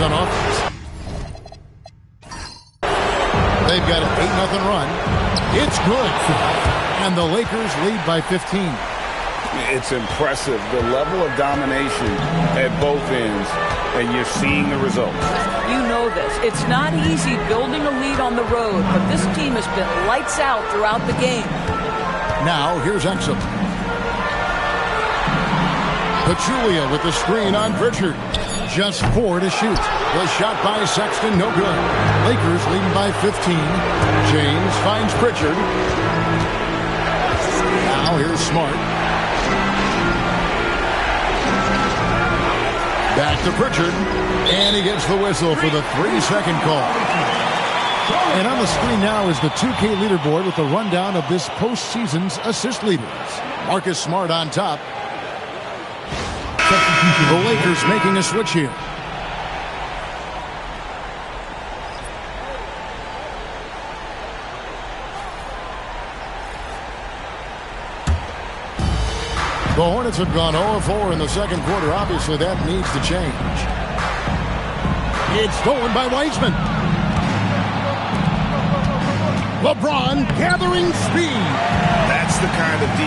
Lakers on offense. They've got an 8-0 run. It's good. And the Lakers lead by 15. It's impressive, the level of domination at both ends, and you're seeing the results. You know this. It's not easy building a lead on the road, but this team has been lights out throughout the game. Now, here's Exum. Pachulia with the screen on Pritchard. Just 4 to shoot. The shot by Sexton, no good. Lakers leading by 15. James finds Pritchard. Now here's Smart. Back to Pritchard. And he gets the whistle for the 3-second call. And on the screen now is the 2K leaderboard with the rundown of this postseason's assist leaders. Marcus Smart on top. The Lakers making a switch here. The Hornets have gone 0-4 in the second quarter. Obviously, that needs to change. It's stolen by Wiseman. LeBron gathering speed. That's the kind of D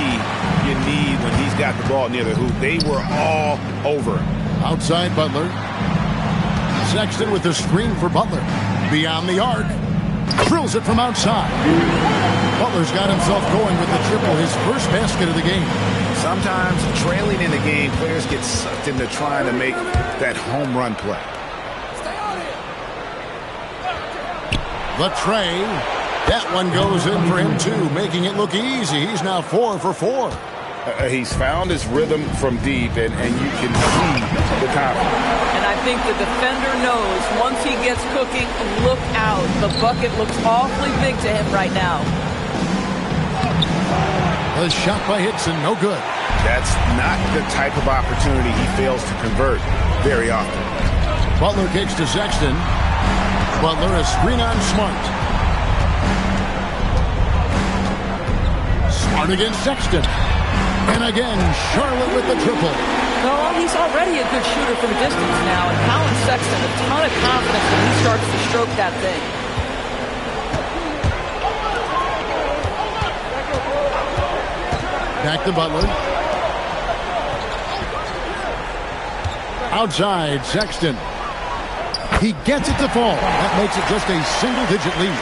you need when he's got the ball near the hoop. They were all over him. Outside Butler. Sexton with the screen for Butler. Beyond the arc. Drills it from outside. Butler's got himself going with the triple, his first basket of the game. Sometimes trailing in the game, players get sucked into trying to make that home run play. The tray. That one goes in for him, too, making it look easy. He's now 4 for 4. He's found his rhythm from deep, and you can see the confidence. And I think the defender knows once he gets cooking, look out. The bucket looks awfully big to him right now. A shot by Hickson, no good. That's not the type of opportunity he fails to convert very often. Butler kicks to Sexton. Butler a screen on Smart. Smart against Sexton. And again, Charlotte with the triple. No, he's already a good shooter from distance now, and Colin Sexton, a ton of confidence when he starts to stroke that thing. Back to Butler. Outside, Sexton. He gets it to fall. That makes it just a single-digit lead.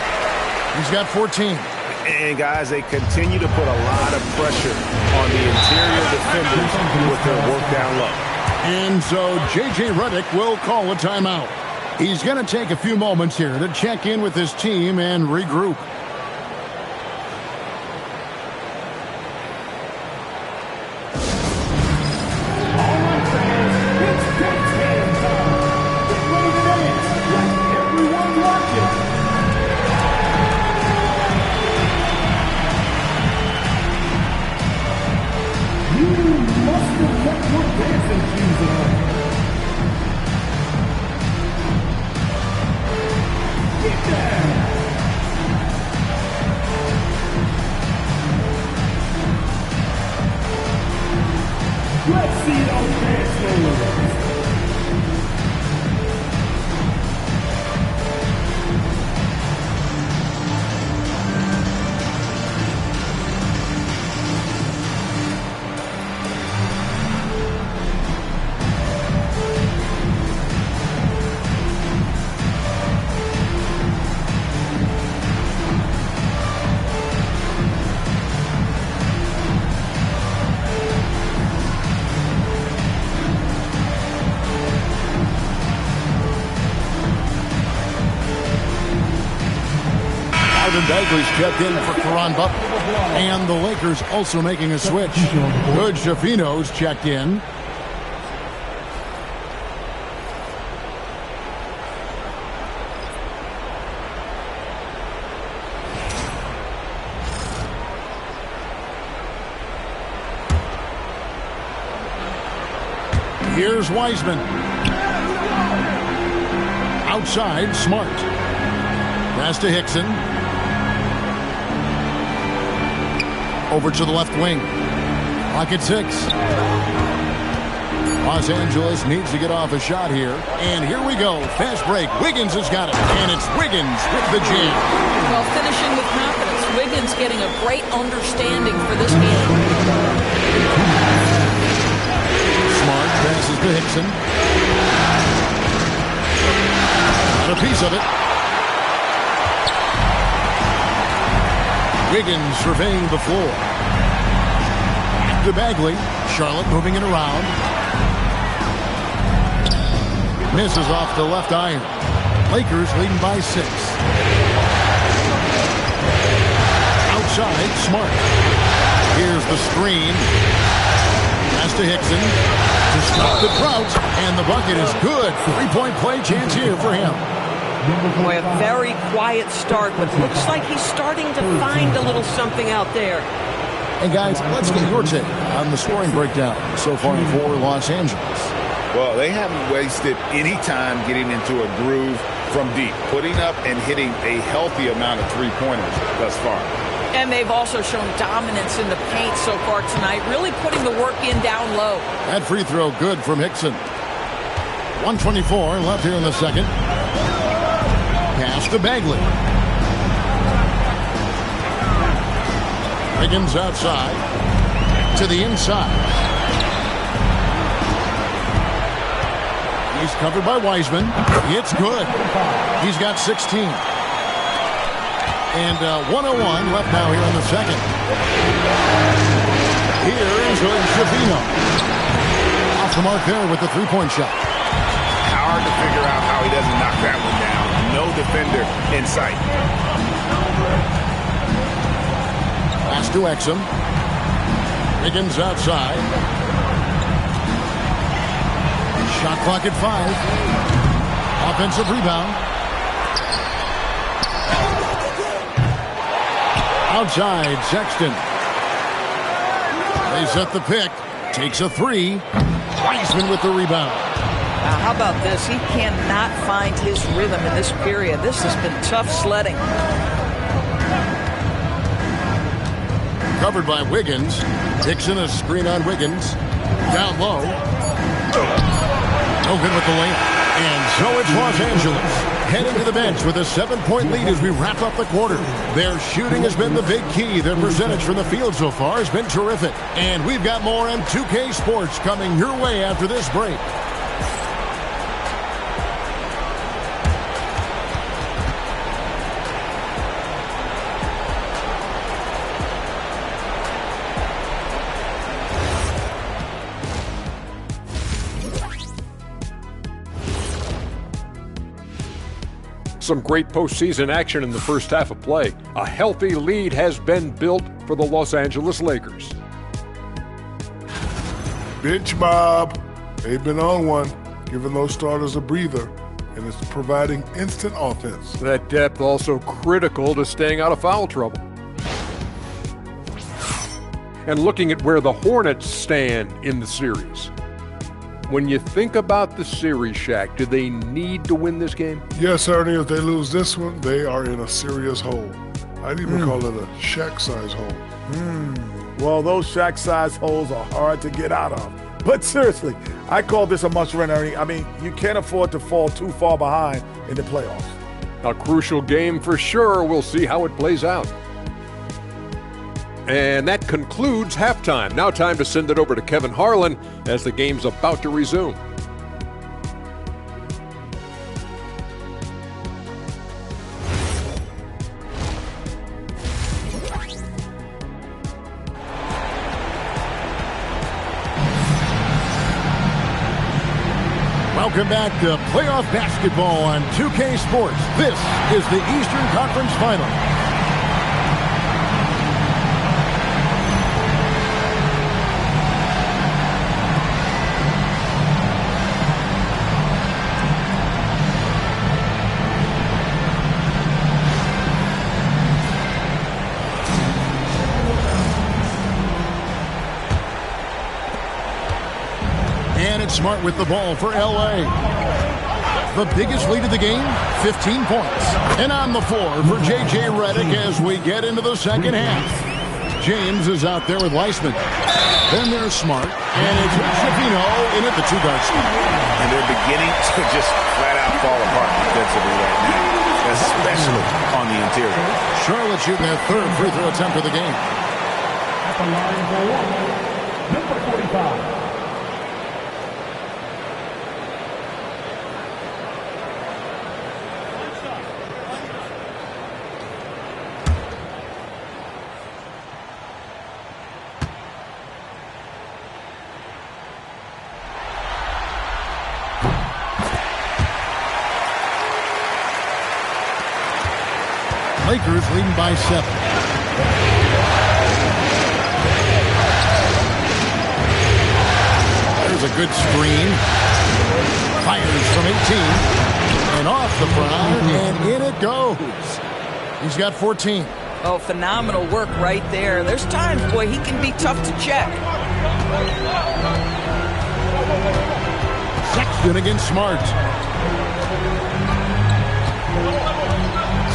He's got 14. And, guys, they continue to put a lot of pressure on the interior defenders with their work down low. And so J.J. Redick will call a timeout. He's going to take a few moments here to check in with his team and regroup. Bagley's checked in for Caron Butler. And the Lakers also making a switch. Good Shafino's checked in. Here's Wiseman. Outside, Smart. Pass to Hickson. Over to the left wing. Clock at 6. Los Angeles needs to get off a shot here. And here we go. Fast break. Wiggins has got it. And it's Wiggins with the jam. Well, finishing with confidence. Wiggins getting a great understanding for this game. Smart passes to Hickson. Got a piece of it. Wiggins surveying the floor. Back to Bagley. Charlotte moving it around. Misses off the left iron. Lakers leading by 6. Outside, Smart. Here's the screen. Pass to Hickson. To stop the drought. And the bucket is good. 3-point play chance here for him. Boy, a very quiet start, but looks like he's starting to find a little something out there. And guys, let's get your take on the scoring breakdown so far for Los Angeles. Well, they haven't wasted any time getting into a groove from deep, putting up and hitting a healthy amount of three-pointers thus far. And they've also shown dominance in the paint so far tonight, really putting the work in down low. That free throw good from Hickson. 1:24 left here in the second. Pass to Bagley. Wiggins outside. To the inside. He's covered by Wiseman. It's good. He's got 16. And 1:01 left now here in the second. Here is Shavino. Off the mark there with the three-point shot. Hard to figure out how he doesn't knock that one down. No defender in sight. Pass to Exum. Wiggins outside. Shot clock at 5. Offensive rebound. Outside, Sexton. They set the pick. Takes a 3. Wiseman with the rebound. Now, how about this? He cannot find his rhythm in this period. This has been tough sledding. Covered by Wiggins. Dixon a screen on Wiggins. Down low. No good with the layup. And so it's Los Angeles heading to the bench with a 7-point lead as we wrap up the quarter. Their shooting has been the big key. Their percentage from the field so far has been terrific. And we've got more on 2K Sports coming your way after this break. Some great postseason action in the first half of play. A healthy lead has been built for the Los Angeles Lakers. Bench mob. They've been on one, giving those starters a breather, and it's providing instant offense. That depth also critical to staying out of foul trouble. And looking at where the Hornets stand in the series. When you think about the series, Shaq, do they need to win this game? Yes, Ernie, if they lose this one, they are in a serious hole. I'd even call it a Shaq-size hole. Well, those Shaq-size holes are hard to get out of. But seriously, I call this a must-win, Ernie. I mean, you can't afford to fall too far behind in the playoffs. A crucial game for sure. We'll see how it plays out. And that concludes halftime. Now time to send it over to Kevin Harlan as the game's about to resume. Welcome back to playoff basketball on 2K Sports. This is the Eastern Conference Final. And it's Smart with the ball for L.A. The biggest lead of the game, 15 points. And on the floor for J.J. Redick as we get into the second half. James is out there with Weissman. Then there's Smart. And it's Schifino in at the 2-guard spot. And they're beginning to just flat out fall apart defensively right now, especially on the interior. Charlotte shooting their third free throw attempt of the game. At the line for one, number 45. Lakers leading by 7. There's a good screen. Fires from 18. And off the front, and in it goes. He's got 14. Oh, phenomenal work right there. There's times, boy, he can be tough to check. Sexton against Smart.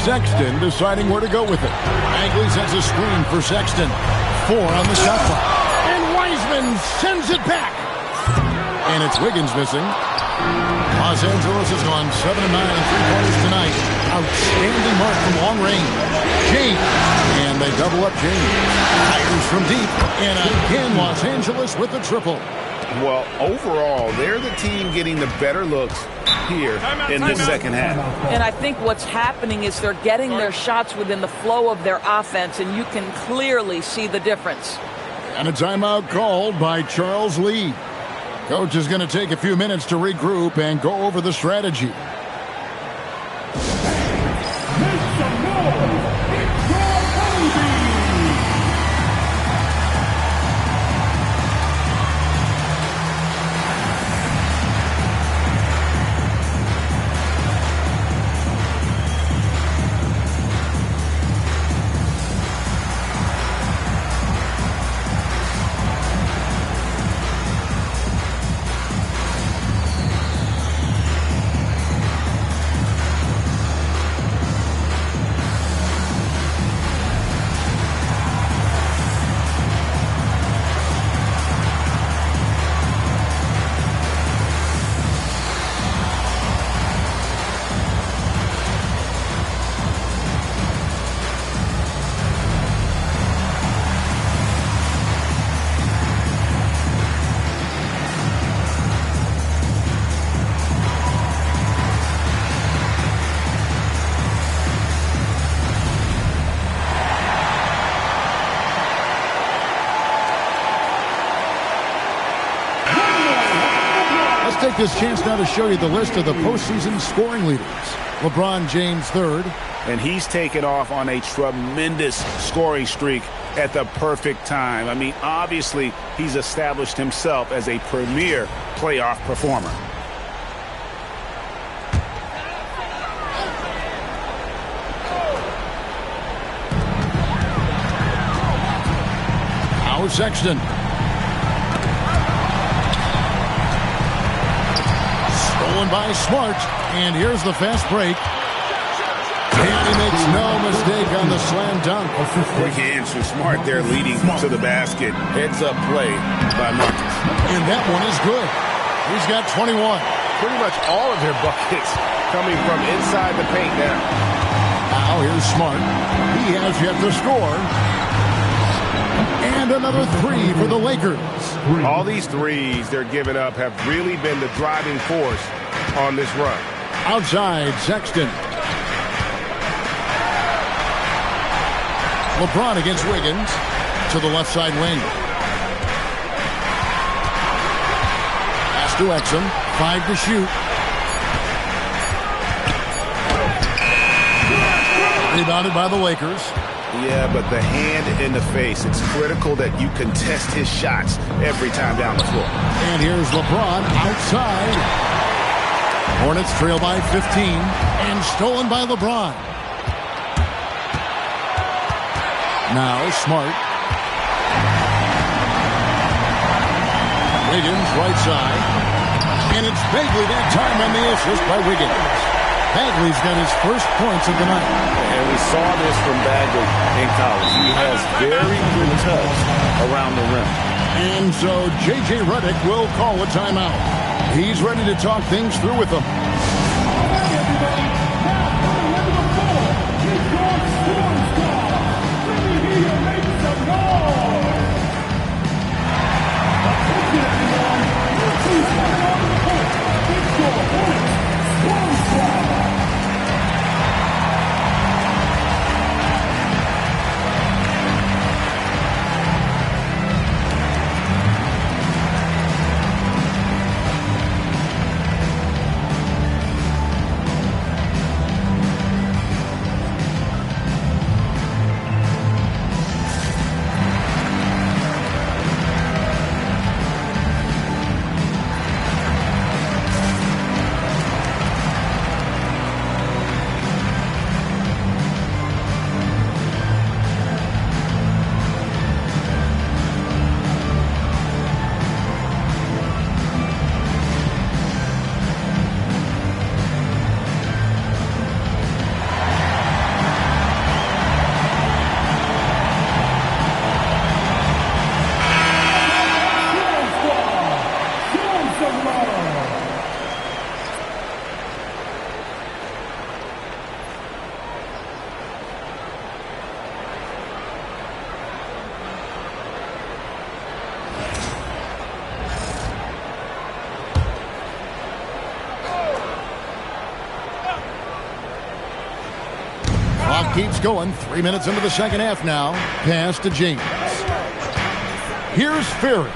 Sexton deciding where to go with it. Bagley sends a screen for Sexton. 4 on the shot clock. And Wiseman sends it back. And it's Wiggins missing. Los Angeles has gone 7-9 in three-pointers tonight. Outstanding mark from long range. James. And they double up James. Fires from deep. And again, Los Angeles with the triple. Well, overall, they're the team getting the better looks here in this second half. And I think what's happening is they're getting their shots within the flow of their offense, and you can clearly see the difference. And a timeout called by Charles Lee. Coach is going to take a few minutes to regroup and go over the strategy. Take this chance now to show you the list of the postseason scoring leaders. LeBron James third. And he's taken off on a tremendous scoring streak at the perfect time. I mean, obviously, he's established himself as a premier playoff performer. Now Sexton. Stolen by Smart, and here's the fast break. And he makes no mistake on the slam dunk. Quick hands from Smart there, leading to the basket. Heads up play by Marcus. And that one is good. He's got 21. Pretty much all of their buckets coming from inside the paint now. Now here's Smart. He has yet to score. And another 3 for the Lakers. All these threes they're giving up have really been the driving force on this run. Outside, Sexton. LeBron against Wiggins to the left side wing. Pass to Exum. 5 to shoot. Rebounded by the Lakers. Yeah, but the hand in the face. It's critical that you contest his shots every time down the floor. And here's LeBron outside. Hornets trail by 15 and stolen by LeBron. Now Smart. Wiggins right side. And it's Bagley that time on the assist by Wiggins. Bagley's got his first points of the night. And we saw this from Bagley in college. He has very good touch around the rim. And so J.J. Redick will call a timeout. He's ready to talk things through with them. Keeps going. 3 minutes into the second half now. Pass to James. Here's Ferry.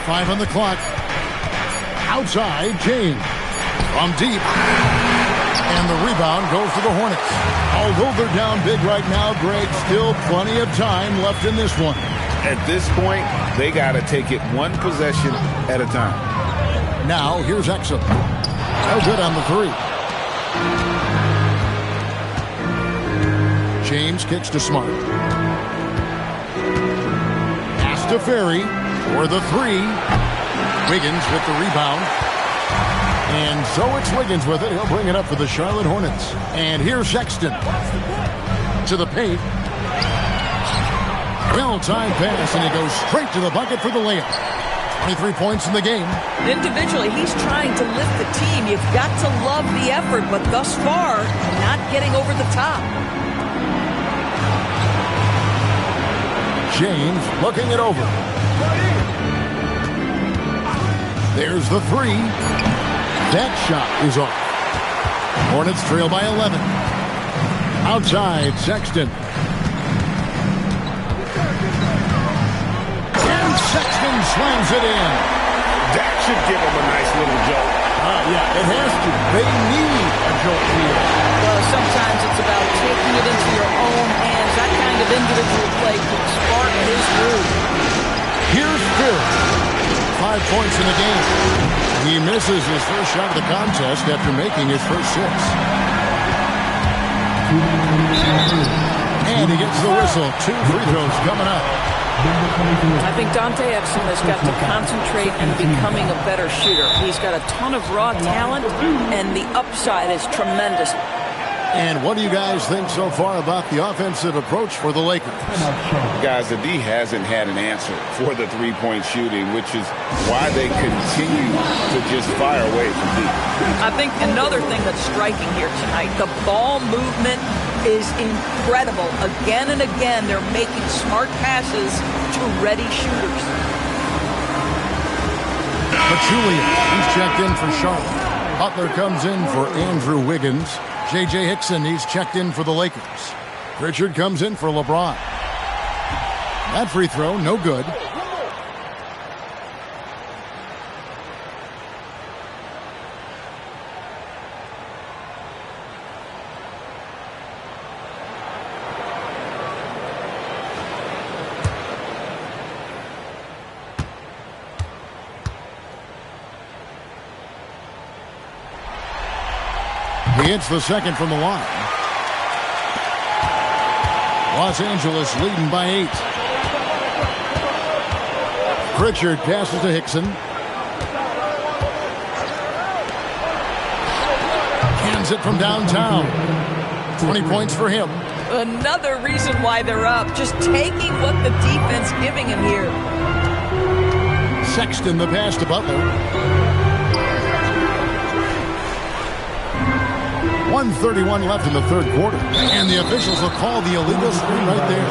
Five on the clock. Outside, James. From deep. And the rebound goes to the Hornets. Although they're down big right now, Greg, still plenty of time left in this one. At this point, they got to take it one possession at a time. Now, here's Exum. No good on the three. James kicks to Smart. Pass to Ferry for the three. Wiggins with the rebound. And so it's Wiggins with it. He'll bring it up for the Charlotte Hornets. And here's Sexton. To the paint. Well-timed pass, and he goes straight to the bucket for the layup. 23 points in the game. Individually, he's trying to lift the team. You've got to love the effort, but thus far, not getting over the top. James looking it over. There's the three. That shot is off. Hornets trail by 11. Outside, Sexton. Sexton slams it in. That should give them a nice little jolt. Yeah, it has to. They need a jolt here. Well, sometimes it's about taking it into your own hands. That kind of individual play can spark his groove. Here's Ferry. 5 points in the game. He misses his first shot of the contest after making his first six. And he gets the whistle. 2 free throws coming up. I think Dante Exum has got to concentrate on becoming a better shooter. He's got a ton of raw talent, and the upside is tremendous. And what do you guys think so far about the offensive approach for the Lakers? Guys, the D hasn't had an answer for the three-point shooting, which is why they continue to just fire away from deep. I think another thing that's striking here tonight, the ball movement is incredible. Again and again, they're making smart passes to ready shooters. Pachulia, he's checked in for Charlotte. Butler comes in for Andrew Wiggins. J.J. Hickson, he's checked in for the Lakers. Pritchard comes in for LeBron. That free throw, no good. He hits the second from the line. Los Angeles leading by 8. Pritchard passes to Hickson. Cans it from downtown. 20 points for him. Another reason why they're up. Just taking what the defense giving him here. Sexton the pass to Butler. 1:31 left in the third quarter. And the officials will call the illegal screen right there.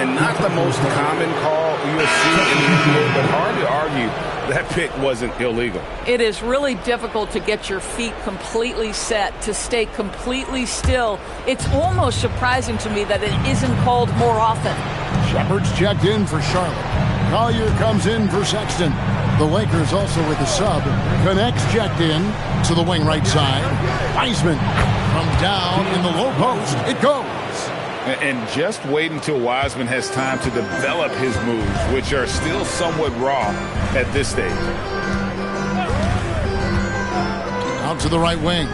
And not the most common call you'll see in the NBA, but hard to argue that pick wasn't illegal. It is really difficult to get your feet completely set, to stay completely still. It's almost surprising to me that it isn't called more often. Shepard's checked in for Charlotte. Collier comes in for Sexton. The Lakers also with the sub. Connects checked in to the wing right side. Wiseman from down in the low post. It goes. And just wait until Wiseman has time to develop his moves, which are still somewhat raw at this stage. Out to the right wing.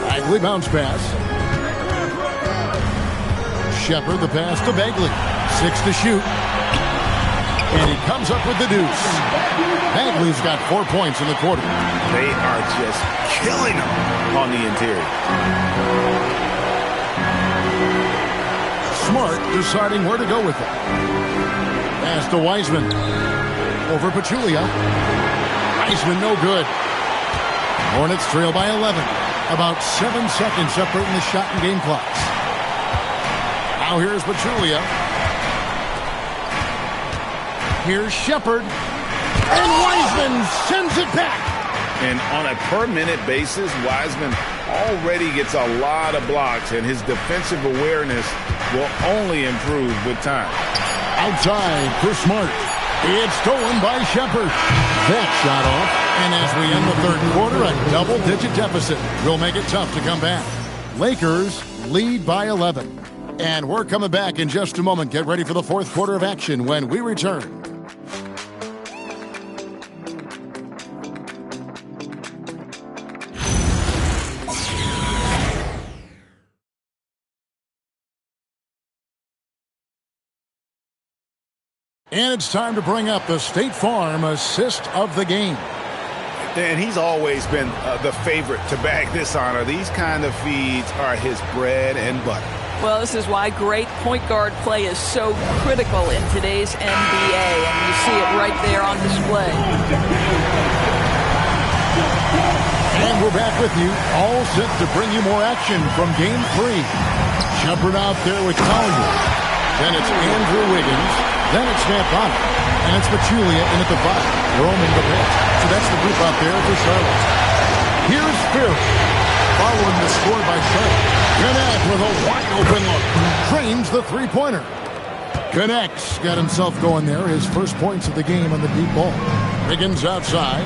Bagley bounce pass. Shepard the pass to Bagley. 6 to shoot. And he comes up with the deuce. Bagley's got 4 points in the quarter. They are just killing him on the interior. Smart deciding where to go with it. Pass to Wiseman. Over Pachulia. Wiseman no good. Hornets trail by 11. About 7 seconds separating the shot and game clocks. Now here's Pachulia. Here's Shepard. And Wiseman sends it back. And on a per-minute basis, Wiseman already gets a lot of blocks, and his defensive awareness will only improve with time. Outside for Smart. It's stolen by Shepard. That shot off. And as we end the third quarter, a double-digit deficit will make it tough to come back. Lakers lead by 11. And we're coming back in just a moment. Get ready for the fourth quarter of action when we return. And it's time to bring up the State Farm assist of the game. And he's always been the favorite to bag this honor. These kind of feeds are his bread and butter. Well, this is why great point guard play is so critical in today's NBA. And you see it right there on display. And we're back with you, all set to bring you more action from Game 3. Shepard out there with Collier. Then it's Andrew Wiggins. Then it's Snappana, and it's Pachulia in at the 5, roaming the pitch. So that's the group out there for Charlotte. Here's Phil, following the score by Charlotte. Connect with a wide open look. Drains the three-pointer. Connects, got himself going there. His first points of the game on the deep ball. Wiggins outside.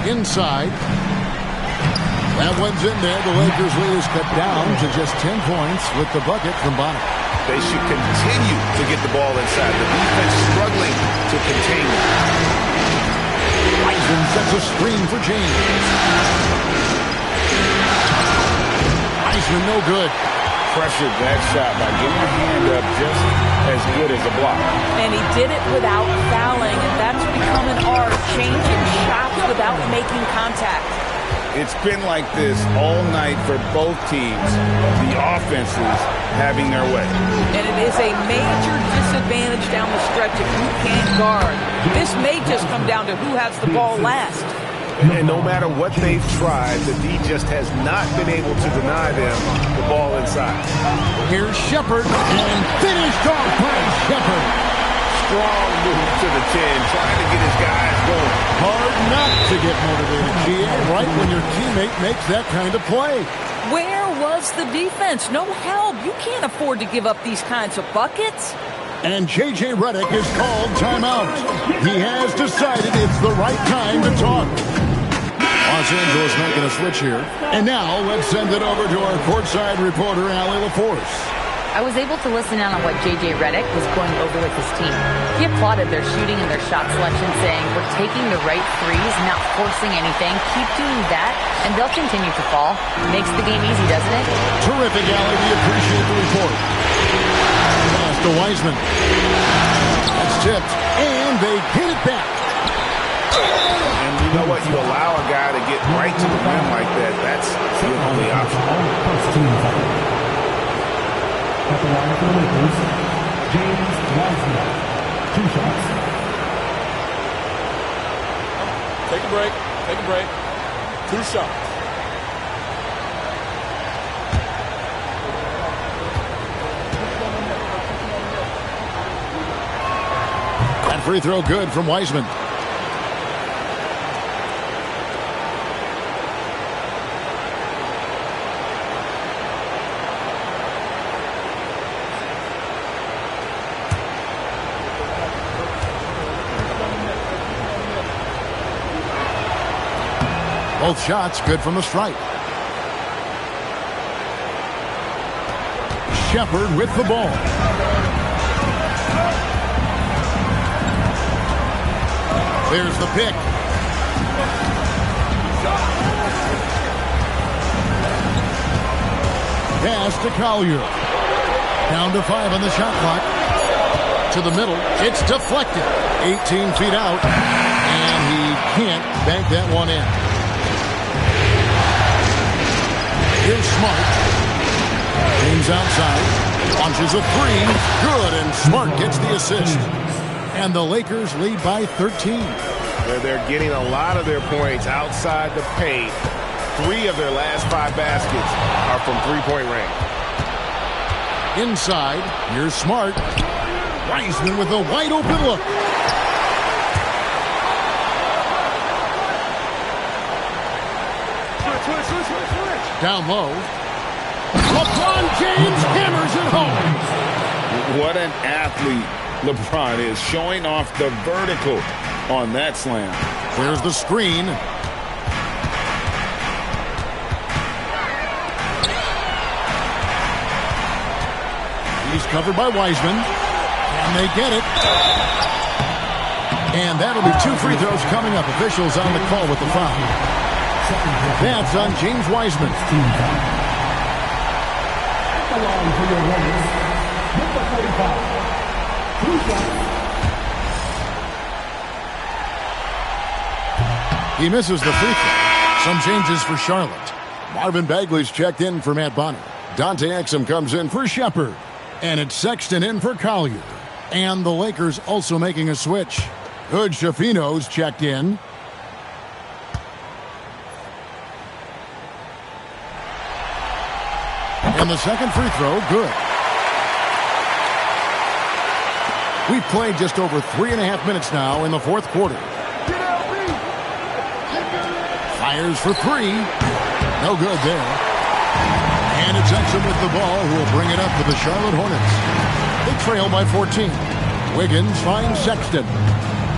Inside. That one's in there. The Lakers lead is cut down to just 10 points with the bucket from Bonner. They should continue to get the ball inside. The defense struggling to contain it. Wiseman sets a screen for James. Wiseman no good. Pressured that shot by getting a hand up just as good as a block. And he did it without fouling, and that's become an art, changing shots without making contact. It's been like this all night for both teams, the offenses having their way. And it is a major disadvantage down the stretch if you can't guard. This may just come down to who has the ball last. And no matter what they've tried, the D just has not been able to deny them the ball inside. Here's Shepard, and finished off by Shepard. Strong move to the 10, trying to get his guys going. Hard not to get motivated, GA, right when your teammate makes that kind of play. Where was the defense? No help. You can't afford to give up these kinds of buckets. And J.J. Redick is called timeout. He has decided it's the right time to talk. Los Angeles making a switch here. And now let's send it over to our courtside reporter, Allie LaForce. I was able to listen in on what J.J. Redick was going over with his team. He applauded their shooting and their shot selection, saying, "We're taking the right threes, not forcing anything. Keep doing that, and they'll continue to fall." Makes the game easy, doesn't it? Terrific, Allie. We appreciate the report. Pass to Wiseman. That's tipped, and they hit it back. And we know what? You allow a guy to get right to the rim like that. That's your only option. At the line for the Lakers, James Wiseman. 2 shots. Take a break. Take a break. 2 shots. That free throw good from Wiseman. Both shots good from the stripe. Shepherd with the ball. There's the pick. Pass to Collier. Down to 5 on the shot clock. To the middle. It's deflected. 18 feet out. And he can't bank that one in. Here's Smart. James outside. Launches a 3. Good, and Smart gets the assist. And the Lakers lead by 13. They're getting a lot of their points outside the paint. 3 of their last 5 baskets are from three-point range. Inside, here's Smart. Wiseman with a wide-open look. Down low. LeBron James hammers it home. What an athlete LeBron is, showing off the vertical on that slam. There's the screen. He's covered by Wiseman. And they get it. And that'll be 2 free throws coming up. Officials on the call with the foul. That's on James Wiseman. At the line for your winners, number 45. 2 shots. He misses the free throw. Some changes for Charlotte. Marvin Bagley's checked in for Matt Bonner. Dante Exum comes in for Shepherd. And it's Sexton in for Collier. And the Lakers also making a switch. Hood Schifino's checked in. And the second free throw, good. We've played just over 3.5 minutes now in the fourth quarter. Fires for 3. No good there. And it's Exum with the ball, who will bring it up for the Charlotte Hornets. They trail by 14. Wiggins finds Sexton.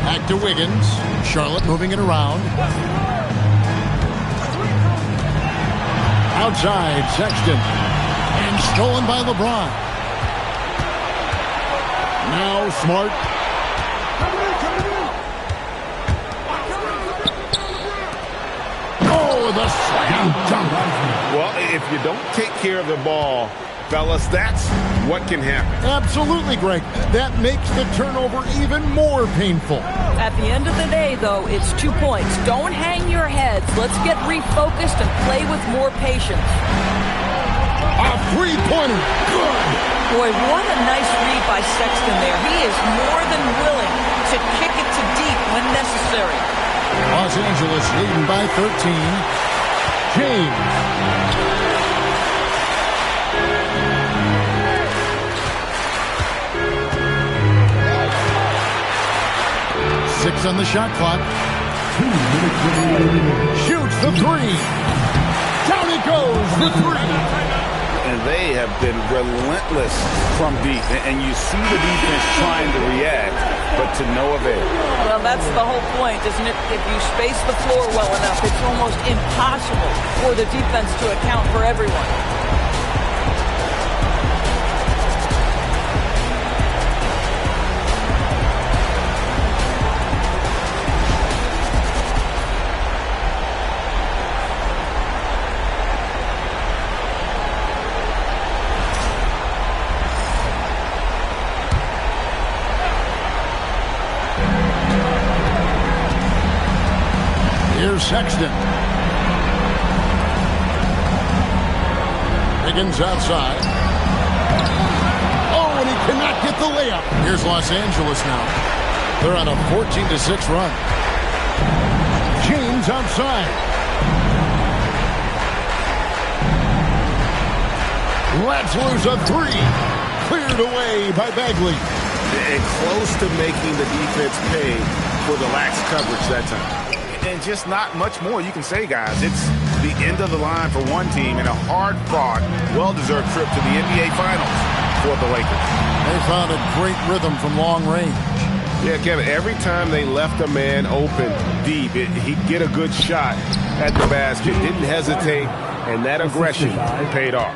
Back to Wiggins. Charlotte moving it around. Outside, Sexton. And stolen by LeBron. Now Smart. Oh, the slam dunk. Well, if you don't take care of the ball, fellas, that's what can happen. Absolutely, Greg. That makes the turnover even more painful. At the end of the day, though, it's 2 points. Don't hang your heads. Let's get refocused and play with more patience. A three-pointer. Good. Boy, what a nice read by Sexton there. He is more than willing to kick it to deep when necessary. Los Angeles leading by 13. James. Six on the shot clock. Shoots the 3. Down it goes for 3. And they have been relentless from deep. And you see the defense trying to react, but to no avail. Well, that's the whole point, isn't it? If you space the floor well enough, it's almost impossible for the defense to account for everyone. Here's Sexton. Higgins outside. Oh, and he cannot get the layup. Here's Los Angeles now. They're on a 14-6 run. James outside. Let's lose a three. Cleared away by Bagley. And close to making the defense pay for the lax coverage that time. And just not much more you can say, guys. It's the end of the line for one team and a hard-fought, well-deserved trip to the NBA Finals for the Lakers. They found a great rhythm from long range. Yeah, Kevin, every time they left a man open deep, he'd get a good shot at the basket. Didn't hesitate, and that aggression paid off.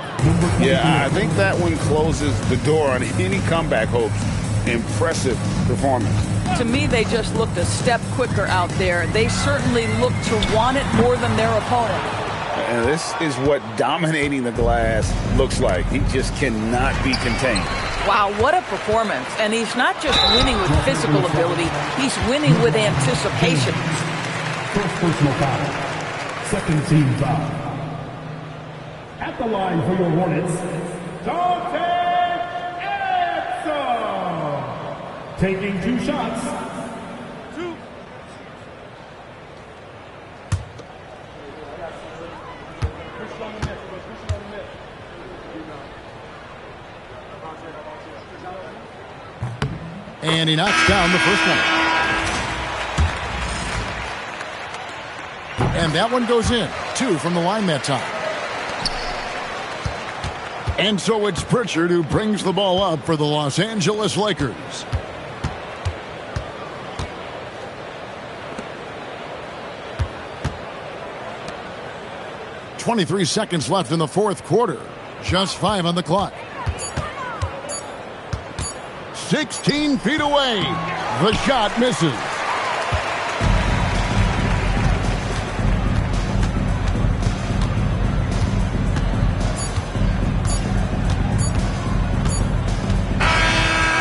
Yeah, I think that one closes the door on any comeback hopes. Impressive performance. To me, they just looked a step quicker out there. They certainly looked to want it more than their opponent. And this is what dominating the glass looks like. He just cannot be contained. Wow, what a performance. And he's not just winning with physical ability, he's winning with anticipation. First personal foul. Second team foul. At the line for your Hornets, Dante Exum. Taking 2 shots. And he knocks down the first one. And that one goes in. 2 from the line that time. And so it's Pritchard who brings the ball up for the Los Angeles Lakers. .23 seconds left in the fourth quarter. Just 5 on the clock. 16 feet away. The shot misses.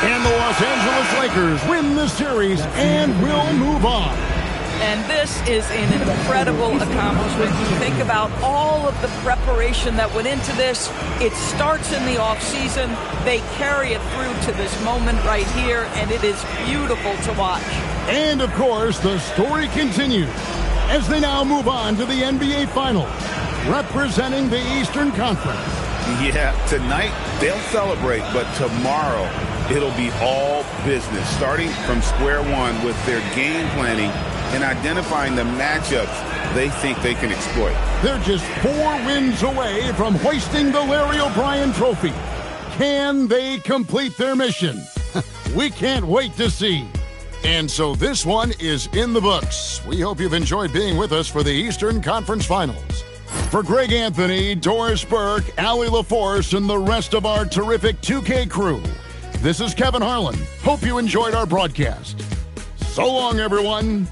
And the Los Angeles Lakers win the series and will move on. And this is an incredible accomplishment. You think about all of the preparation that went into this. It starts in the offseason. They carry it through to this moment right here, and it is beautiful to watch. And, of course, the story continues as they now move on to the NBA Finals, representing the Eastern Conference. Yeah, tonight they'll celebrate, but tomorrow it'll be all business, starting from square one with their game planning and identifying the matchups they think they can exploit. They're just 4 wins away from hoisting the Larry O'Brien Trophy. Can they complete their mission? We can't wait to see. And so this one is in the books. We hope you've enjoyed being with us for the Eastern Conference Finals. For Greg Anthony, Doris Burke, Allie LaForce, and the rest of our terrific 2K crew, this is Kevin Harlan. Hope you enjoyed our broadcast. So long, everyone.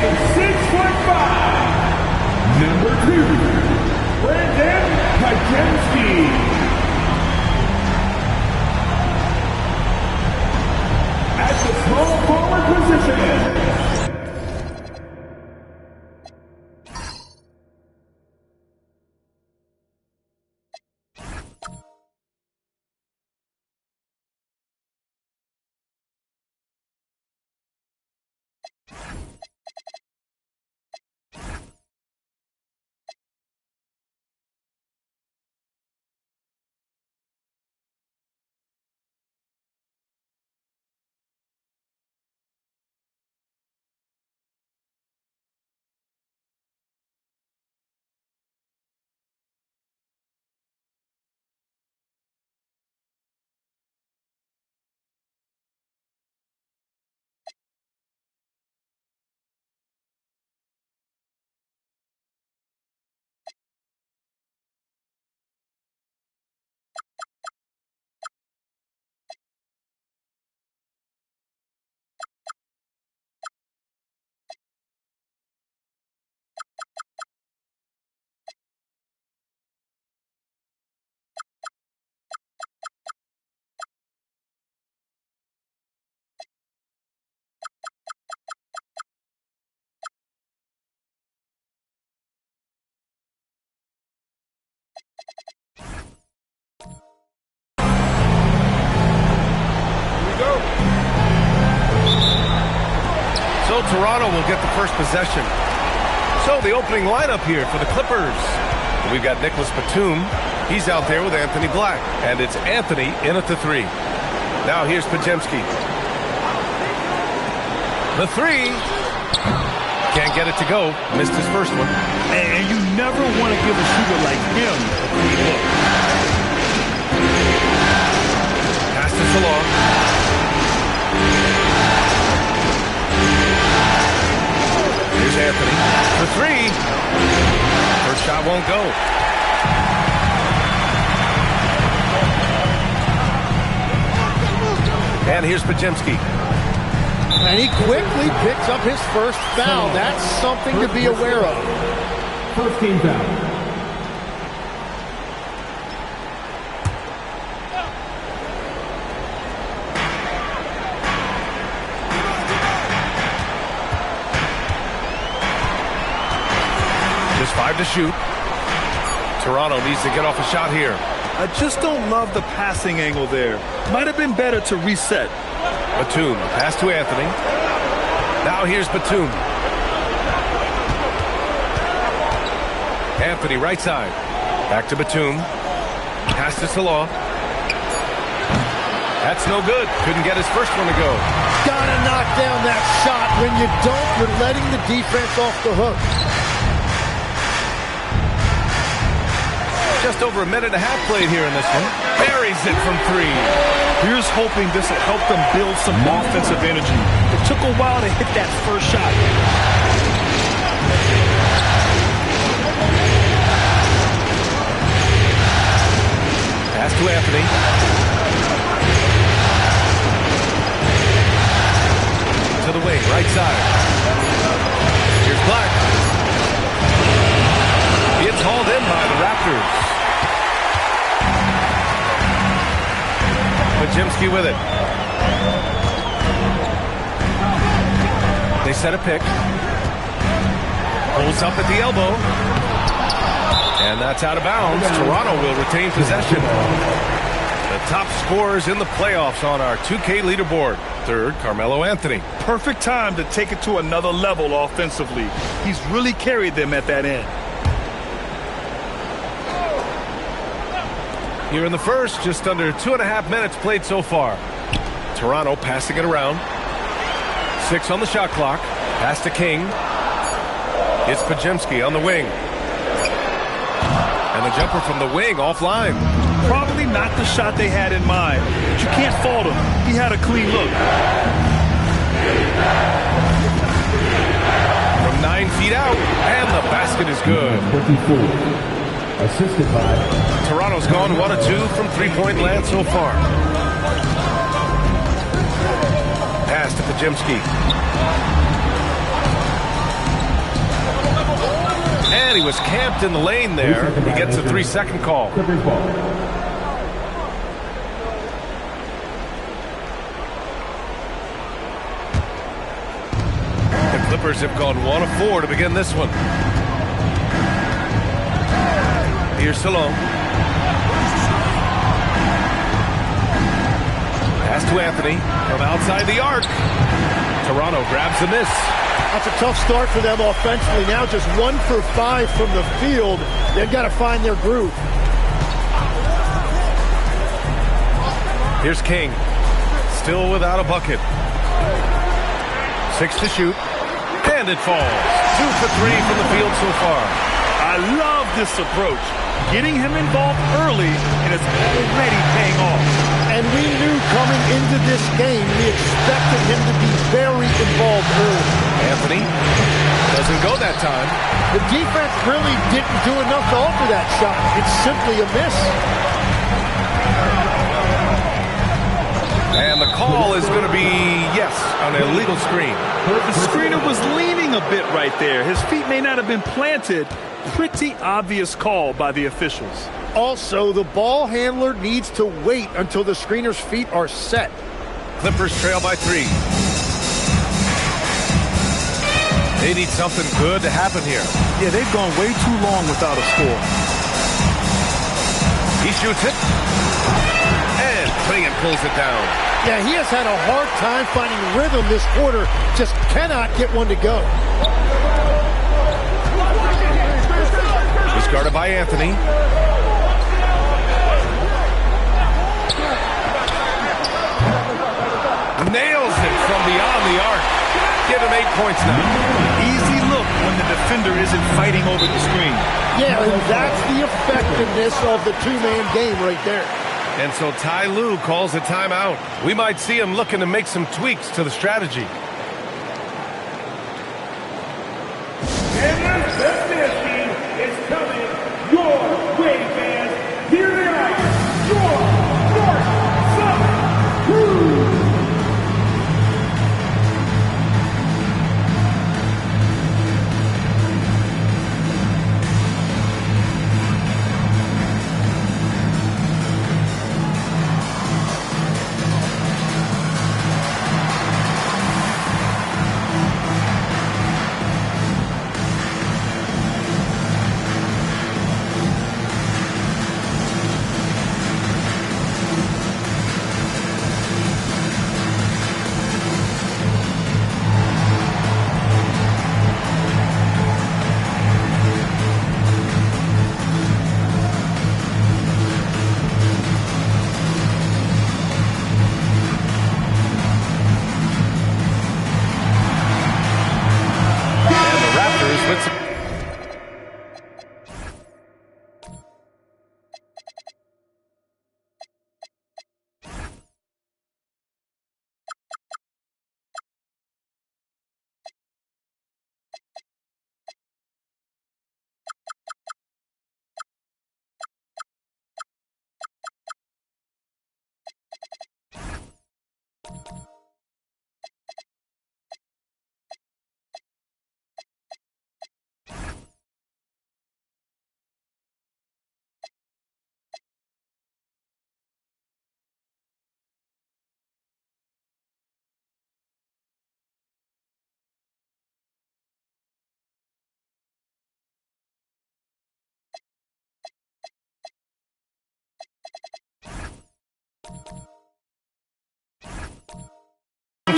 6'5", number 2, Brandon Pajemski. At the small forward position. So Toronto will get the first possession. So the opening lineup here for the Clippers. We've got Nicholas Batum. He's out there with Anthony Black. And it's Anthony in at the 3. Now here's Pajemski. The 3. Can't get it to go. Missed his first one. And you never want to give a shooter like him a free look. Pass this along. Here's Anthony. The 3. First shot won't go. And here's Pajemski. And he quickly picks up his first foul. That's something to be aware of. First team foul. Just 5 to shoot. Toronto needs to get off a shot here. I just don't love the passing angle there. Might have been better to reset. Batum, pass to Anthony. Now here's Batum. Anthony, right side. Back to Batum. Pass to Salah. That's no good. Couldn't get his first one to go. Gotta knock down that shot. When you don't, you're letting the defense off the hook. Just over a minute and a half played here in this one. Buries it from 3. Here's hoping this will help them build some offensive energy. It took a while to hit that first shot. Pass to Anthony. To the wing, right side. Here's Black. It's hauled in by the Raptors. Pajemski with it. They set a pick. Pulls up at the elbow. And that's out of bounds. Toronto will retain possession. The top scorers in the playoffs on our 2K leaderboard. Third, Carmelo Anthony. Perfect time to take it to another level offensively. He's really carried them at that end. Here in the first, just under 2.5 minutes played so far. Toronto passing it around. 6 on the shot clock. Pass to King. It's Pajemski on the wing. And the jumper from the wing offline. Probably not the shot they had in mind, but you can't fault him. He had a clean look. From 9 feet out, and the basket is good. 24. Assisted by Toronto's gone 1 of 2 from three-point land so far. Pass to Pajemski. And he was camped in the lane there. He gets a 3-second call. The Clippers have gone 1 of 4 to begin this one. Here's Salone. Pass to Anthony from outside the arc. Toronto grabs the miss. That's a tough start for them offensively. Now just 1 for 5 from the field. They've got to find their groove. Here's King. Still without a bucket. 6 to shoot. And it falls. 2 for 3 from the field so far. I love this approach. Getting him involved early, and it's already paying off. And we knew coming into this game, we expected him to be very involved early. Anthony doesn't go that time. The defense really didn't do enough to alter that shot. It's simply a miss. And the call is going to be, yes, an illegal screen. The screener was leaning a bit right there. His feet may not have been planted. Pretty obvious call by the officials. Also, the ball handler needs to wait until the screener's feet are set. Clippers trail by 3. They need something good to happen here. Yeah, they've gone way too long without a score. He shoots it. And Clingan pulls it down. Yeah, he has had a hard time finding rhythm this quarter. Just cannot get one to go. He's guarded by Anthony. Nails it from beyond the arc. Give him 8 points now. Easy look when the defender isn't fighting over the screen. Yeah, and that's the effectiveness of the two-man game right there. And so Ty Lue calls a timeout. We might see him looking to make some tweaks to the strategy. And the best team is coming your way, fans. Here they are, your North-South Crew.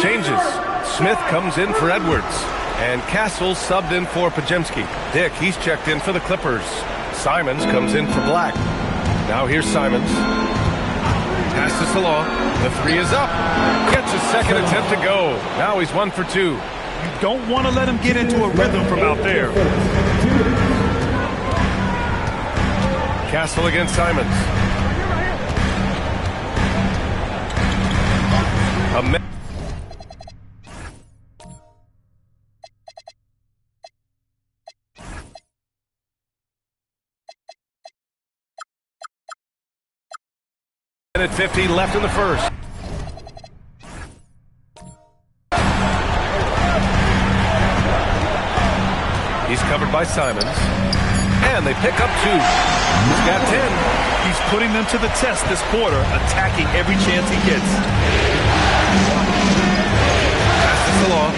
Changes. Smith comes in for Edwards. And Castle subbed in for Podziemski. Dick, he's checked in for the Clippers. Simons comes in for Black. Now here's Simons. Pass to Salon. The 3 is up. Gets a second attempt to go. Now he's 1 for 2. You don't want to let him get into a rhythm from out there. Castle against Simons. Minute 50 left in the first. He's covered by Simons. And they pick up 2. He's got 10. He's putting them to the test this quarter, attacking every chance he gets. Pass to Salon.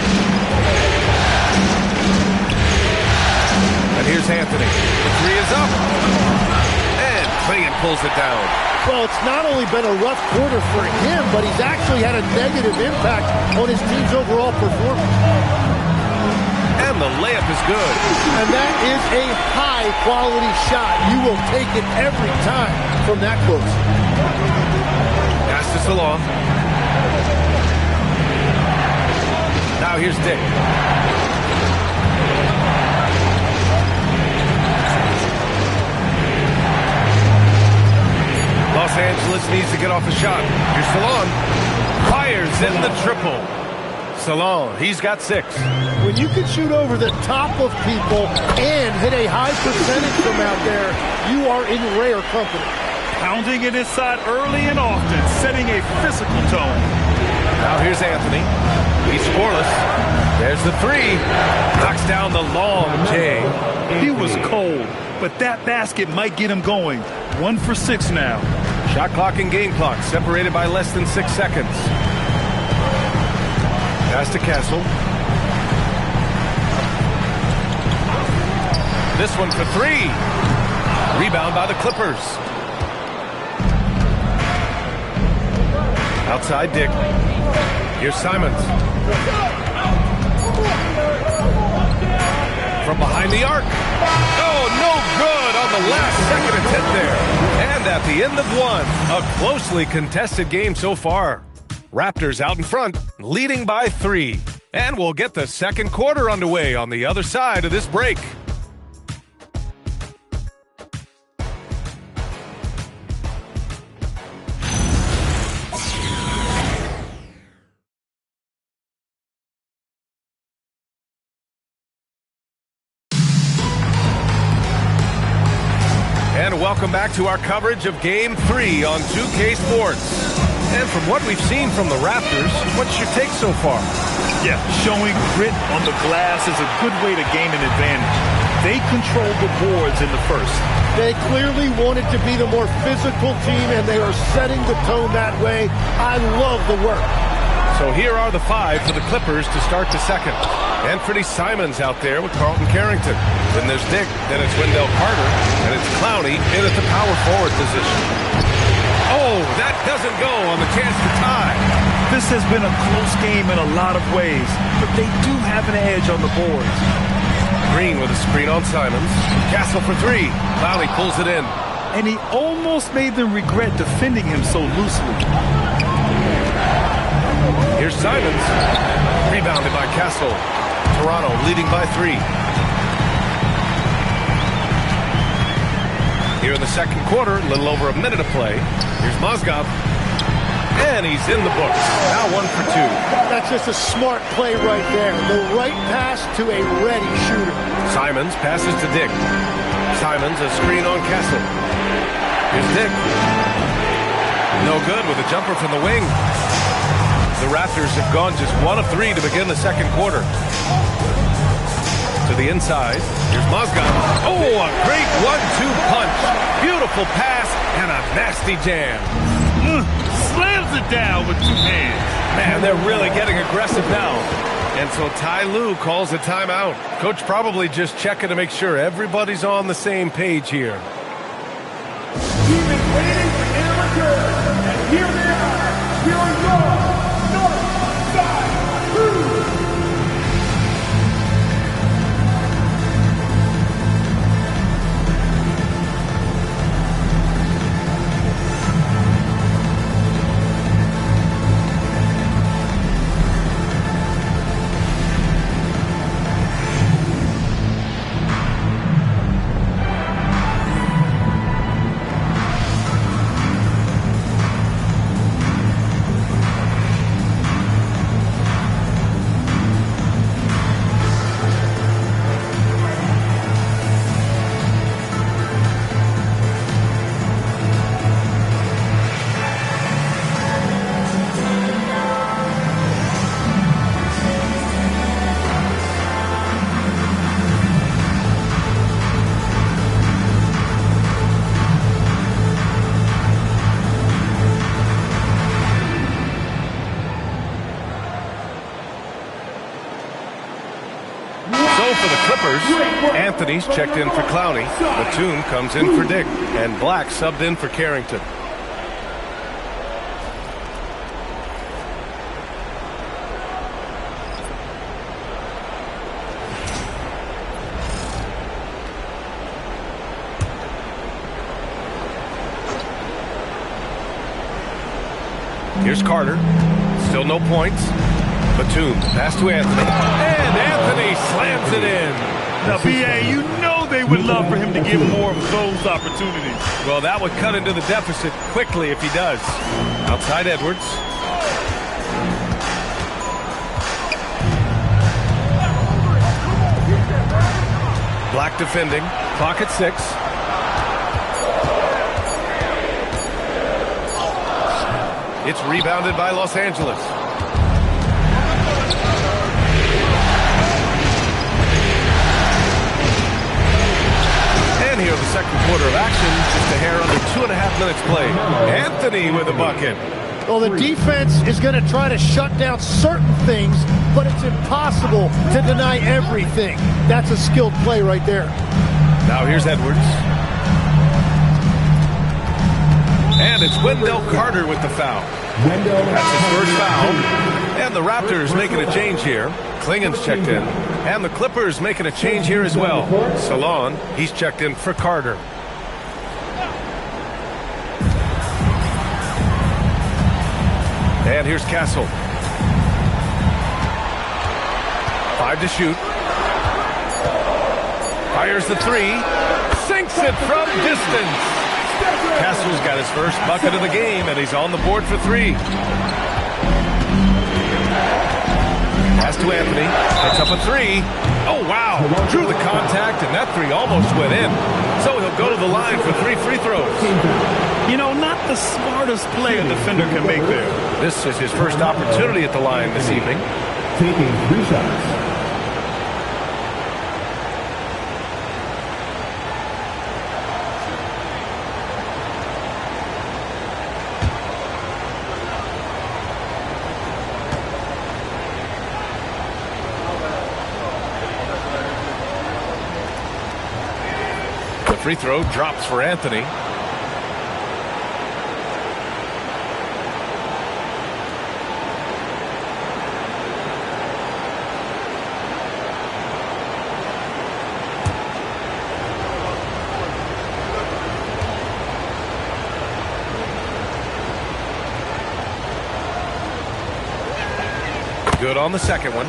And here's Anthony. The 3 is up. And Clingan pulls it down. Well, it's not only been a rough quarter for him, but he's actually had a negative impact on his team's overall performance. And the layup is good. And that is a high-quality shot. You will take it every time from that close. Pass to Salon. Now here's Dick. Los Angeles needs to get off a shot. Here's Salon. Fires in the triple. Salon, he's got 6. When you can shoot over the top of people and hit a high percentage from out there, you are in rare company. Pounding it inside early and often, setting a physical tone. Now here's Anthony. He's scoreless. There's the 3. Knocks down the long J. He was cold, but that basket might get him going. 1 for 6 now. Shot clock and game clock separated by less than 6 seconds. Pass to Castle. This one for 3. Rebound by the Clippers. Outside Dick. Here's Simons. From behind the arc. Oh, no good on the last second attempt there. And at the end of 1, a closely contested game so far. Raptors out in front, leading by 3. And we'll get the second quarter underway on the other side of this break. And welcome back to our coverage of Game 3 on 2K Sports. And from what we've seen from the Raptors, what's your take so far? Yeah, showing grit on the glass is a good way to gain an advantage. They controlled the boards in the first. They clearly wanted to be the more physical team, and they are setting the tone that way. I love the work. So here are the 5 for the Clippers to start the second. Anthony Simons out there with Carlton Carrington. Then there's Dick, then it's Wendell Carter, and it's Clowney in at the power forward position. Oh, that doesn't go on the chance to tie. This has been a close game in a lot of ways, but they do have an edge on the boards. Green with a screen on Simons. Castle for 3. Clowney pulls it in. And he almost made them regret defending him so loosely. Here's Simons. Rebounded by Castle. Toronto leading by 3. Here in the second quarter, a little over a minute of play. Here's Mozgov. And he's in the books. Now 1 for 2. That's just a smart play right there. The right pass to a ready shooter. Simons passes to Dick. Simons a screen on Castle. Here's Dick. No good with a jumper from the wing. The Raptors have gone just 1 of 3 to begin the second quarter. To the inside. Here's Mozgov. Oh, a great 1-2 punch. Beautiful pass and a nasty jam. Slams it down with 2 hands. Man, they're really getting aggressive now. And so Ty Lue calls a timeout. Coach probably just checking to make sure everybody's on the same page here. We've been waiting for their return, and here they are. Here are your North Side Crew. Clippers. Anthony's checked in for Clowney. Batum comes in for Dick. And Black subbed in for Carrington. Here's Carter. Still no points. Batum, pass to Anthony. And Anthony slams it in. Now, B.A., you know they would love for him to give more of those opportunities. Well, that would cut into the deficit quickly if he does. Outside Edwards. Black defending. Clock at 6. It's rebounded by Los Angeles. And here the second quarter of action, just a hair under 2.5 minutes played. Anthony with a bucket. Well, the defense is going to try to shut down certain things, but it's impossible to deny everything. That's a skilled play right there. Now here's Edwards. And it's Wendell Carter with the foul. That's his first foul. And the Raptors making a change here. Klingen's checked in. And the Clippers making a change here as well. Salon, he's checked in for Carter. And here's Castle. 5 to shoot. Fires the 3. Sinks it from distance. Castle's got his first bucket of the game, and he's on the board for 3. Pass to Anthony. Puts up a 3. Oh, wow. Drew the contact, and that 3 almost went in. So he'll go to the line for 3 free throws. You know, not the smartest play a defender can make there. This is his first opportunity at the line this evening. Taking 3 shots. Free throw drops for Anthony. Good on the second one.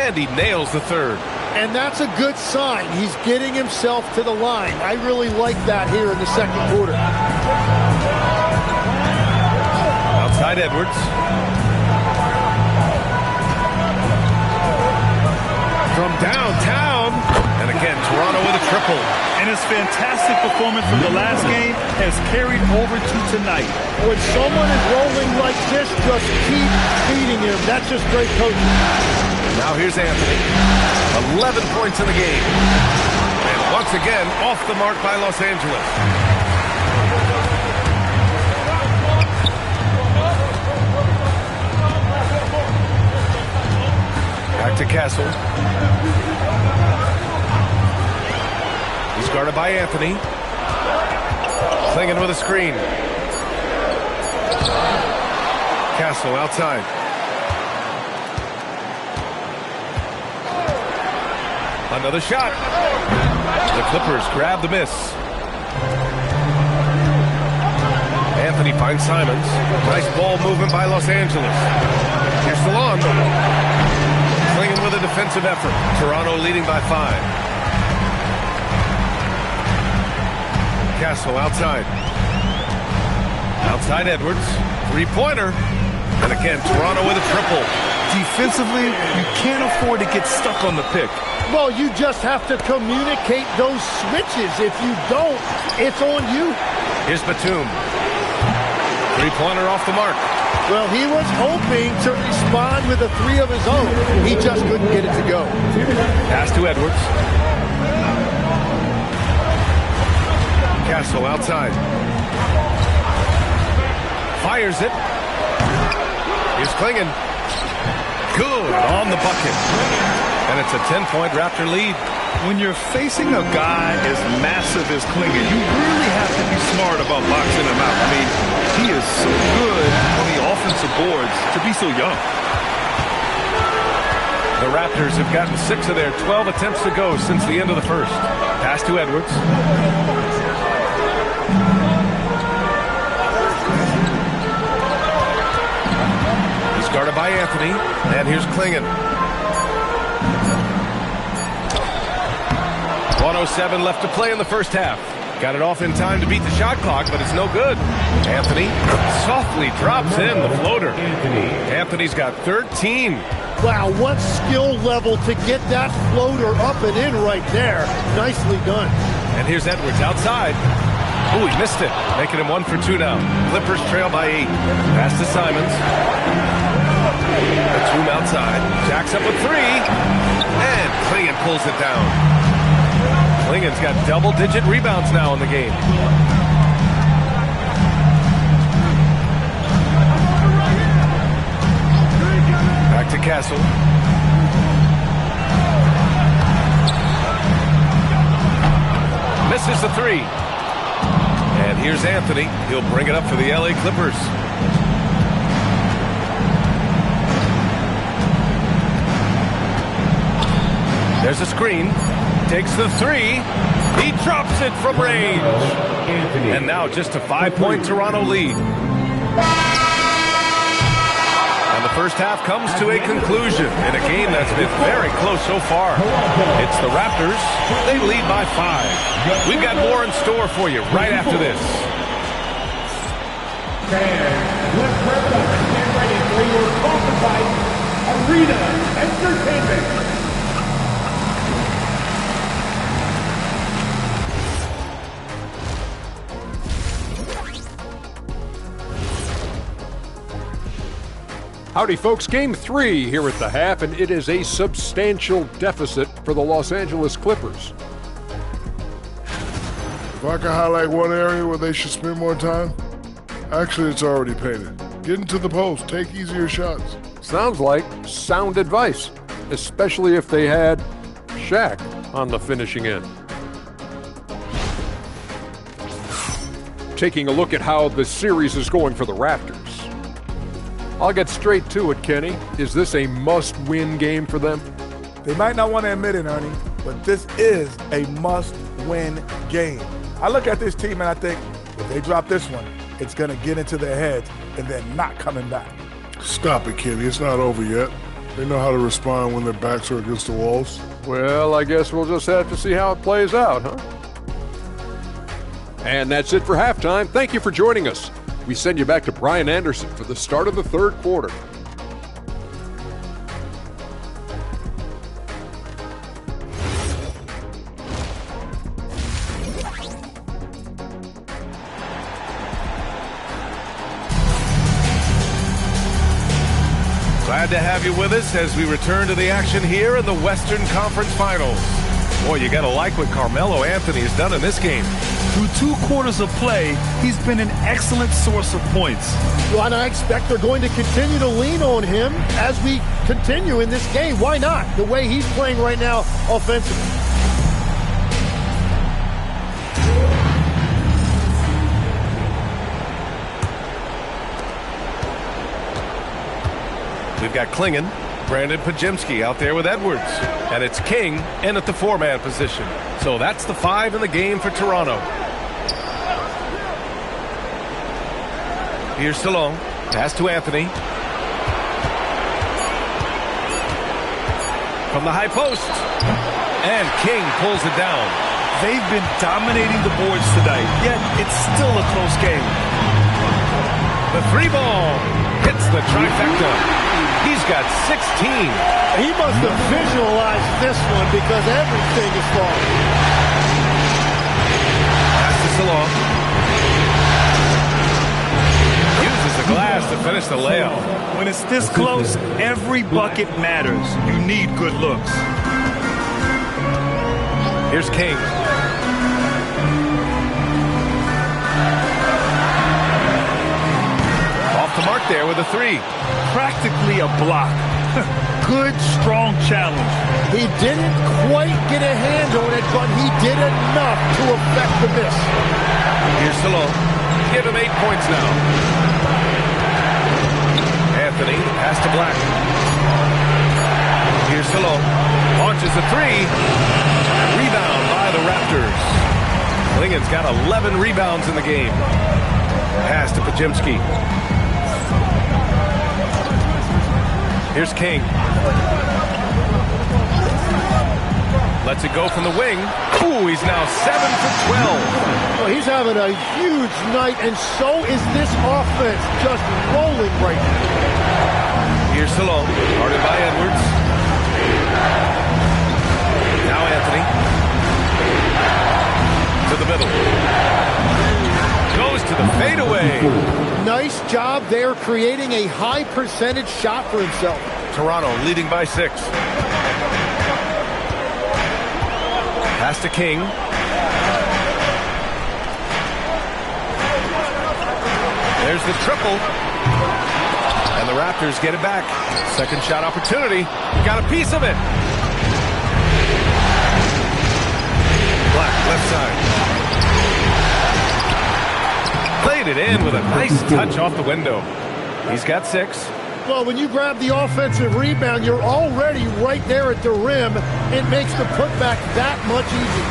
And he nails the third. And that's a good sign. He's getting himself to the line. I really like that here in the second quarter. Outside Edwards. From downtown. And again, Toronto with a triple. And his fantastic performance from the last game has carried over to tonight. When someone is rolling like this, just keep feeding him. That's just great coaching. Now here's Anthony. 11 points in the game. And once again, off the mark by Los Angeles. Back to Castle. He's guarded by Anthony. Klingen with a screen. Castle outside. Another shot. The Clippers grab the miss. Anthony finds Simons. Nice ball movement by Los Angeles. Here's Salon. Klingen with a defensive effort. Toronto leading by 5. Castle outside. Outside Edwards. 3-pointer. And again, Toronto with a triple. Defensively, you can't afford to get stuck on the pick. Well, you just have to communicate those switches. If you don't, it's on you. Here's Batum. 3-pointer off the mark. Well, he was hoping to respond with a three of his own. He just couldn't get it to go. Pass to Edwards. Castle outside. Fires it. Here's Klingon. Good on the bucket. And it's a 10-point Raptor lead. When you're facing a guy as massive as Klingon, you really have to be smart about boxing him out. I mean, he is so good on the offensive boards to be so young. The Raptors have gotten 6 of their 12 attempts to go since the end of the first. Pass to Edwards. He's guarded by Anthony, and here's Klingon. 1:07 left to play in the first half. Got it off in time to beat the shot clock, but it's no good. Anthony softly drops in the floater. Anthony's got 13. Wow, what skill level to get that floater up and in right there. Nicely done. And here's Edwards outside. Ooh, he missed it. Making him 1 for 2 now. Clippers trail by 8. Pass to Simons. Batum outside. Jacks up with 3. And Klingon pulls it down. Klingon's got double-digit rebounds now in the game. Back to Castle. Misses the 3. And here's Anthony. He'll bring it up for the LA Clippers. There's a screen. Takes the 3. He drops it from range. And now just a 5-point Toronto lead. And the first half comes to a conclusion in a game that's been very close so far. It's the Raptors. They lead by 5. We've got more in store for you right after this. Let's wrap up and get ready for your Composite Arena Entertainment. Howdy, folks. Game 3 here at the half, and it is a substantial deficit for the Los Angeles Clippers. If I can highlight one area where they should spend more time, actually it's already painted. Get into the post, take easier shots. Sounds like sound advice, especially if they had Shaq on the finishing end. Taking a look at how the series is going for the Raptors. I'll get straight to it, Kenny. Is this a must-win game for them? They might not want to admit it, Ernie, but this is a must-win game. I look at this team and I think, if they drop this one, it's going to get into their heads and they're not coming back. Stop it, Kenny. It's not over yet. They know how to respond when their backs are against the walls. Well, I guess we'll just have to see how it plays out, huh? And that's it for halftime. Thank you for joining us. We send you back to Brian Anderson for the start of the third quarter. Glad to have you with us as we return to the action here in the Western Conference Finals. Boy, you gotta like what Carmelo Anthony has done in this game. Through 2 quarters of play, he's been an excellent source of points. Well, and I expect they're going to continue to lean on him as we continue in this game. Why not? The way he's playing right now offensively. We've got Klingon, Brandon Pajemski out there with Edwards. And it's King in at the 4-man position. So that's the 5 in the game for Toronto. Here's Stallone. Pass to Anthony. From the high post. And King pulls it down. They've been dominating the boards tonight, yet it's still a close game. The 3-ball hits the trifecta. He's got 16. He must have visualized this one because everything is falling. Pass to Stallone. Uses the glass to finish the layup. When it's this close, every bucket matters. You need good looks. Here's King. Off the mark there with a three. Practically a block. Good, strong challenge. He didn't quite get a hand on it, but he did enough to affect the miss. Here's Salone. Give him 8 points now. Anthony, pass to Black. Here's Salone. Launches a three. Rebound by the Raptors. Klingen's got 11 rebounds in the game. Pass to Podziemski. Here's King. Lets it go from the wing. Ooh, he's now 7 for 12. Well, he's having a huge night, and so is this offense, just rolling right now. Here's Salone, guarded by Edwards. Now Anthony. To the middle. Goes to the fadeaway. Nice job there creating a high percentage shot for himself. Toronto leading by 6. Pass to King. There's the triple. And the Raptors get it back. Second shot opportunity. Got a piece of it. Black, left side. Played it in with a nice touch off the window. He's got 6. Well, when you grab the offensive rebound, you're already right there at the rim. It makes the putback that much easier.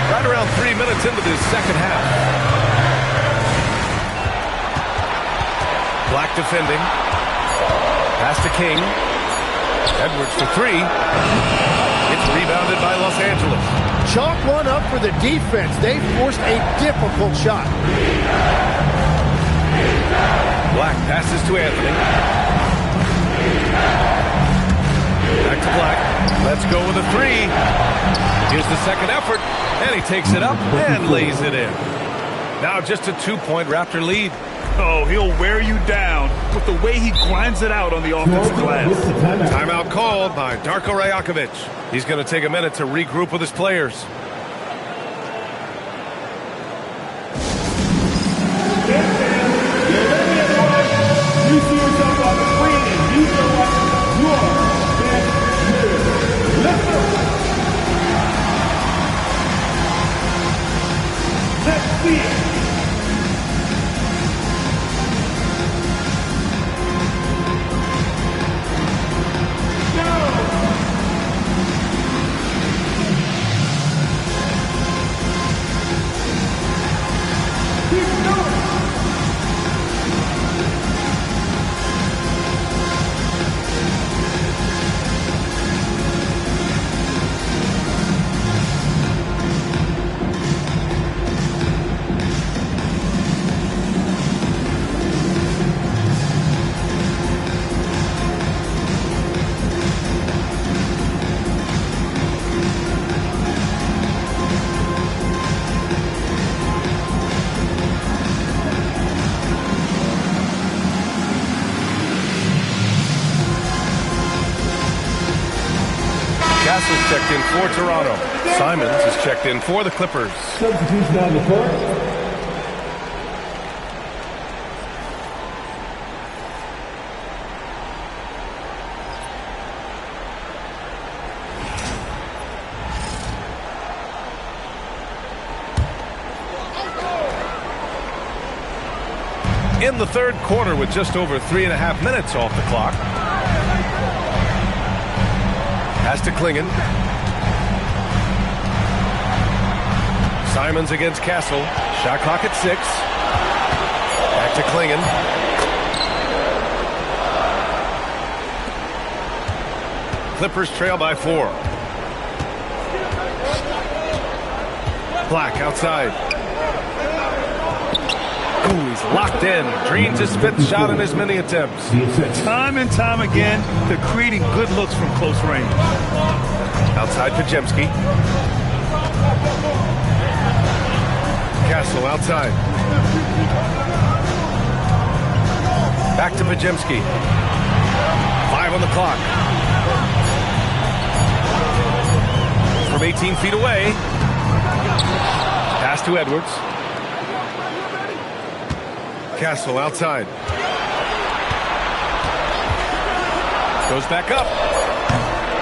Right around 3 minutes into this second half. Black defending. Pass to King. Edwards for 3. It's rebounded by Los Angeles. Chalk one up for the defense. They forced a difficult shot. Black passes to Anthony. Back to Black. Let's go with a 3. Here's the second effort, and he takes it up and lays it in. Now just a 2-point Raptor lead. Oh, he'll wear you down with the way he grinds it out on the offensive glass. Timeout called by Darko Rajakovic. He's going to take a minute to regroup with his players. You see yourself on the screen and you feel like you are let's go. Let's see it. Castle's checked in for Toronto. Simons is checked in for the Clippers. Substitution on the court. In the third quarter with just over 3.5 minutes off the clock. Pass to Klingen. Simons against Castle. Shot clock at 6. Back to Klingen. Clippers trail by 4. Black outside. Ooh, he's locked in. Dreams his 5th shot in his many attempts. Time and time again, they're creating good looks from close range. Outside Podziemski. Castle outside. Back to Podziemski. 5 on the clock. From 18 feet away. Pass to Edwards. Castle outside. Goes back up.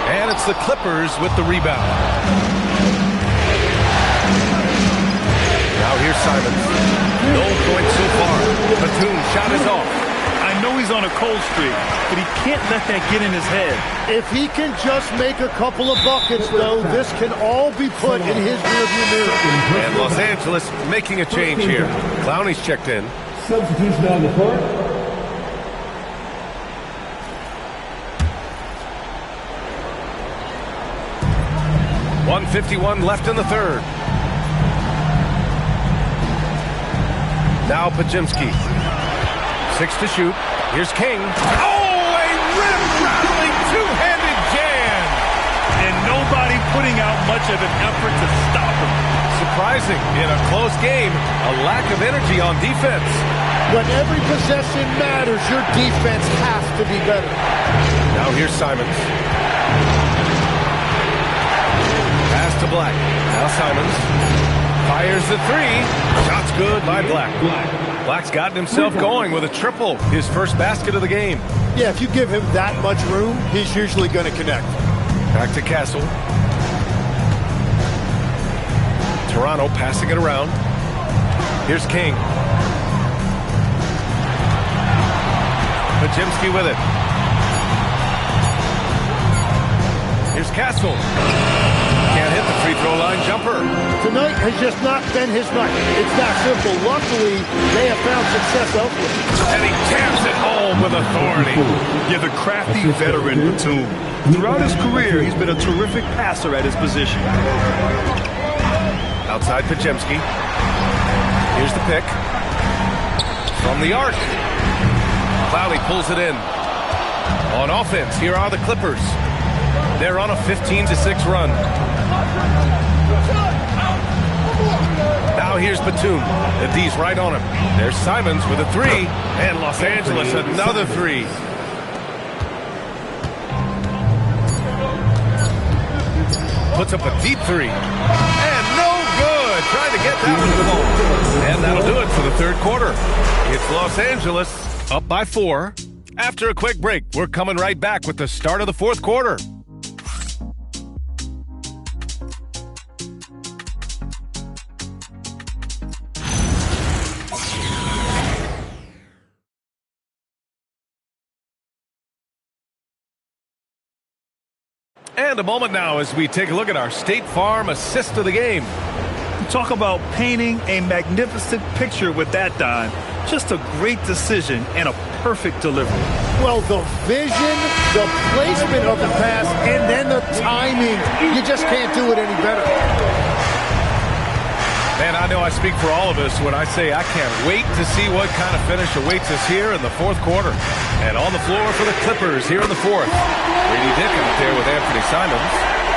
And it's the Clippers with the rebound. Now here's Simons. No points so far. Batum shot is off. I know he's on a cold streak, but he can't let that get in his head. If he can just make a couple of buckets, though, this can all be put in his rearview mirror. And Los Angeles making a change here. Clowney's checked in. Substitution on the court. .151 left in the third. Now Podziemski. 6 to shoot. Here's King. Oh, a rim-rattling two-handed jam! And nobody putting out much of an effort to stop him. Surprising in a close game, a lack of energy on defense. When every possession matters, your defense has to be better. Now here's Simons. Pass to Black. Now Simons fires the three. Shot's good by Black. Black's gotten himself going with a triple, his first basket of the game. Yeah, if you give him that much room, he's usually going to connect. Back to Castle. Toronto passing it around. Here's King. Podziemski with it. Here's Castle. Can't hit the free throw line jumper. Tonight has just not been his night. It's that simple. Luckily, they have found success elsewhere. And he jams it home with authority. Yeah, the crafty veteran Batum. Throughout his career, he's been a terrific passer at his position. Outside Podziemski. Here's the pick. From the arc. Clowney pulls it in. On offense, here are the Clippers. They're on a 15-6 run. Now here's Batum. The D's right on him. There's Simons with a three. And Los Angeles another three. Puts up a deep three. And no good. Trying to get that one to fall. And that'll do it for the third quarter. It's Los Angeles up by 4. After a quick break, we're coming right back with the start of the fourth quarter. And a moment now as we take a look at our State Farm assist of the game. Talk about painting a magnificent picture with that, Don. Just a great decision and a perfect delivery. Well, the vision, the placement of the pass, and then the timing. You just can't do it any better. Man, I know I speak for all of us when I say I can't wait to see what kind of finish awaits us here in the fourth quarter. And on the floor for the Clippers here in the fourth. Brady Dick out there with Anthony Simons.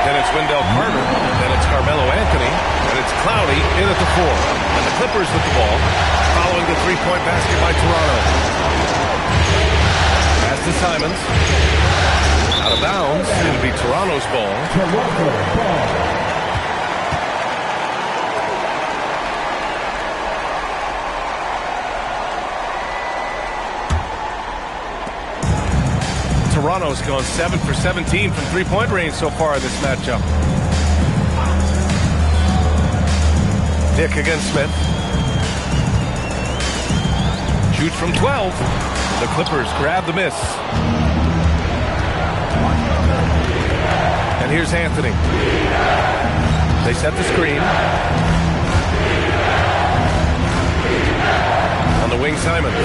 Then it's Wendell Carter. Then it's Carmelo Anthony. And it's Clowney in at the 4. And the Clippers with the ball following the three-point basket by Toronto. Pass to Simons. Out of bounds. It'll be Toronto's ball. Toronto's gone 7 for 17 from three-point range so far in this matchup. Dick against Smith. Shoots from 12. The Clippers grab the miss. And here's Anthony. They set the screen. On the wing, Simons.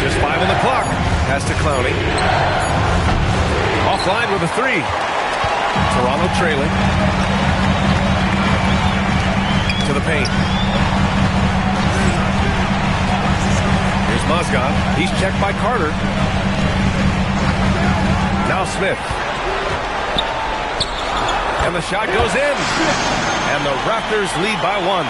Just 5 on the clock. Pass to Clowney. Offline with a 3. Toronto trailing. To the paint. Here's Mozgov. He's checked by Carter. Now Smith. And the shot goes in. And the Raptors lead by 1.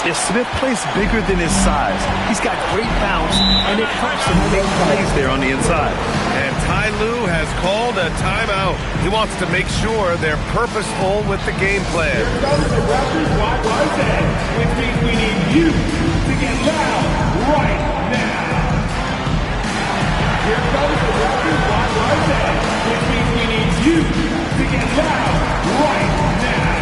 If Smith plays bigger than his size, he's got great bounce, and it helps him make plays there on the inside. And Ty Lue has called a timeout. He wants to make sure they're purposeful with the game plan. Here comes the Raptors wide right, which means we need you to get loud right now. Here comes the Raptors wide right, which means we need you to get loud right now.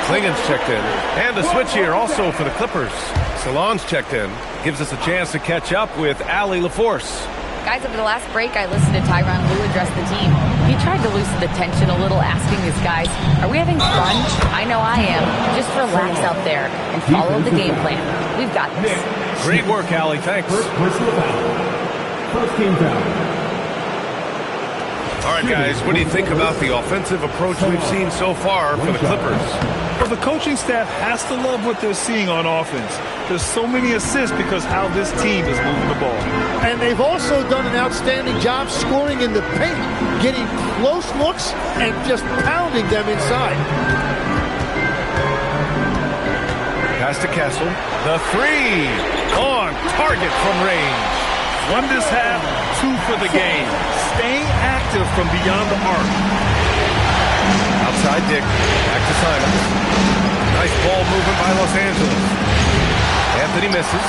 Klingen's checked in. And a switch here also for the Clippers. Salon's checked in. Gives us a chance to catch up with Allie LaForce. Guys, over the last break, I listened to Tyronn Lue address the team. He tried to loosen the tension a little, asking his guys, are we having fun? I know I am. Just relax out there and follow the game plan. We've got this. Great work, Allie. Thanks. First team foul. All right, guys, what do you think about the offensive approach we've seen so far for the Clippers? Well, the coaching staff has to love what they're seeing on offense. There's so many assists because how this team is moving the ball. And they've also done an outstanding job scoring in the paint, getting close looks and just pounding them inside. Pass to Castle. The three on target from range. 1 this half, 2 for the game. Staying active from beyond the arc. Outside Dick. Back to Simon. Nice ball movement by Los Angeles. Anthony misses.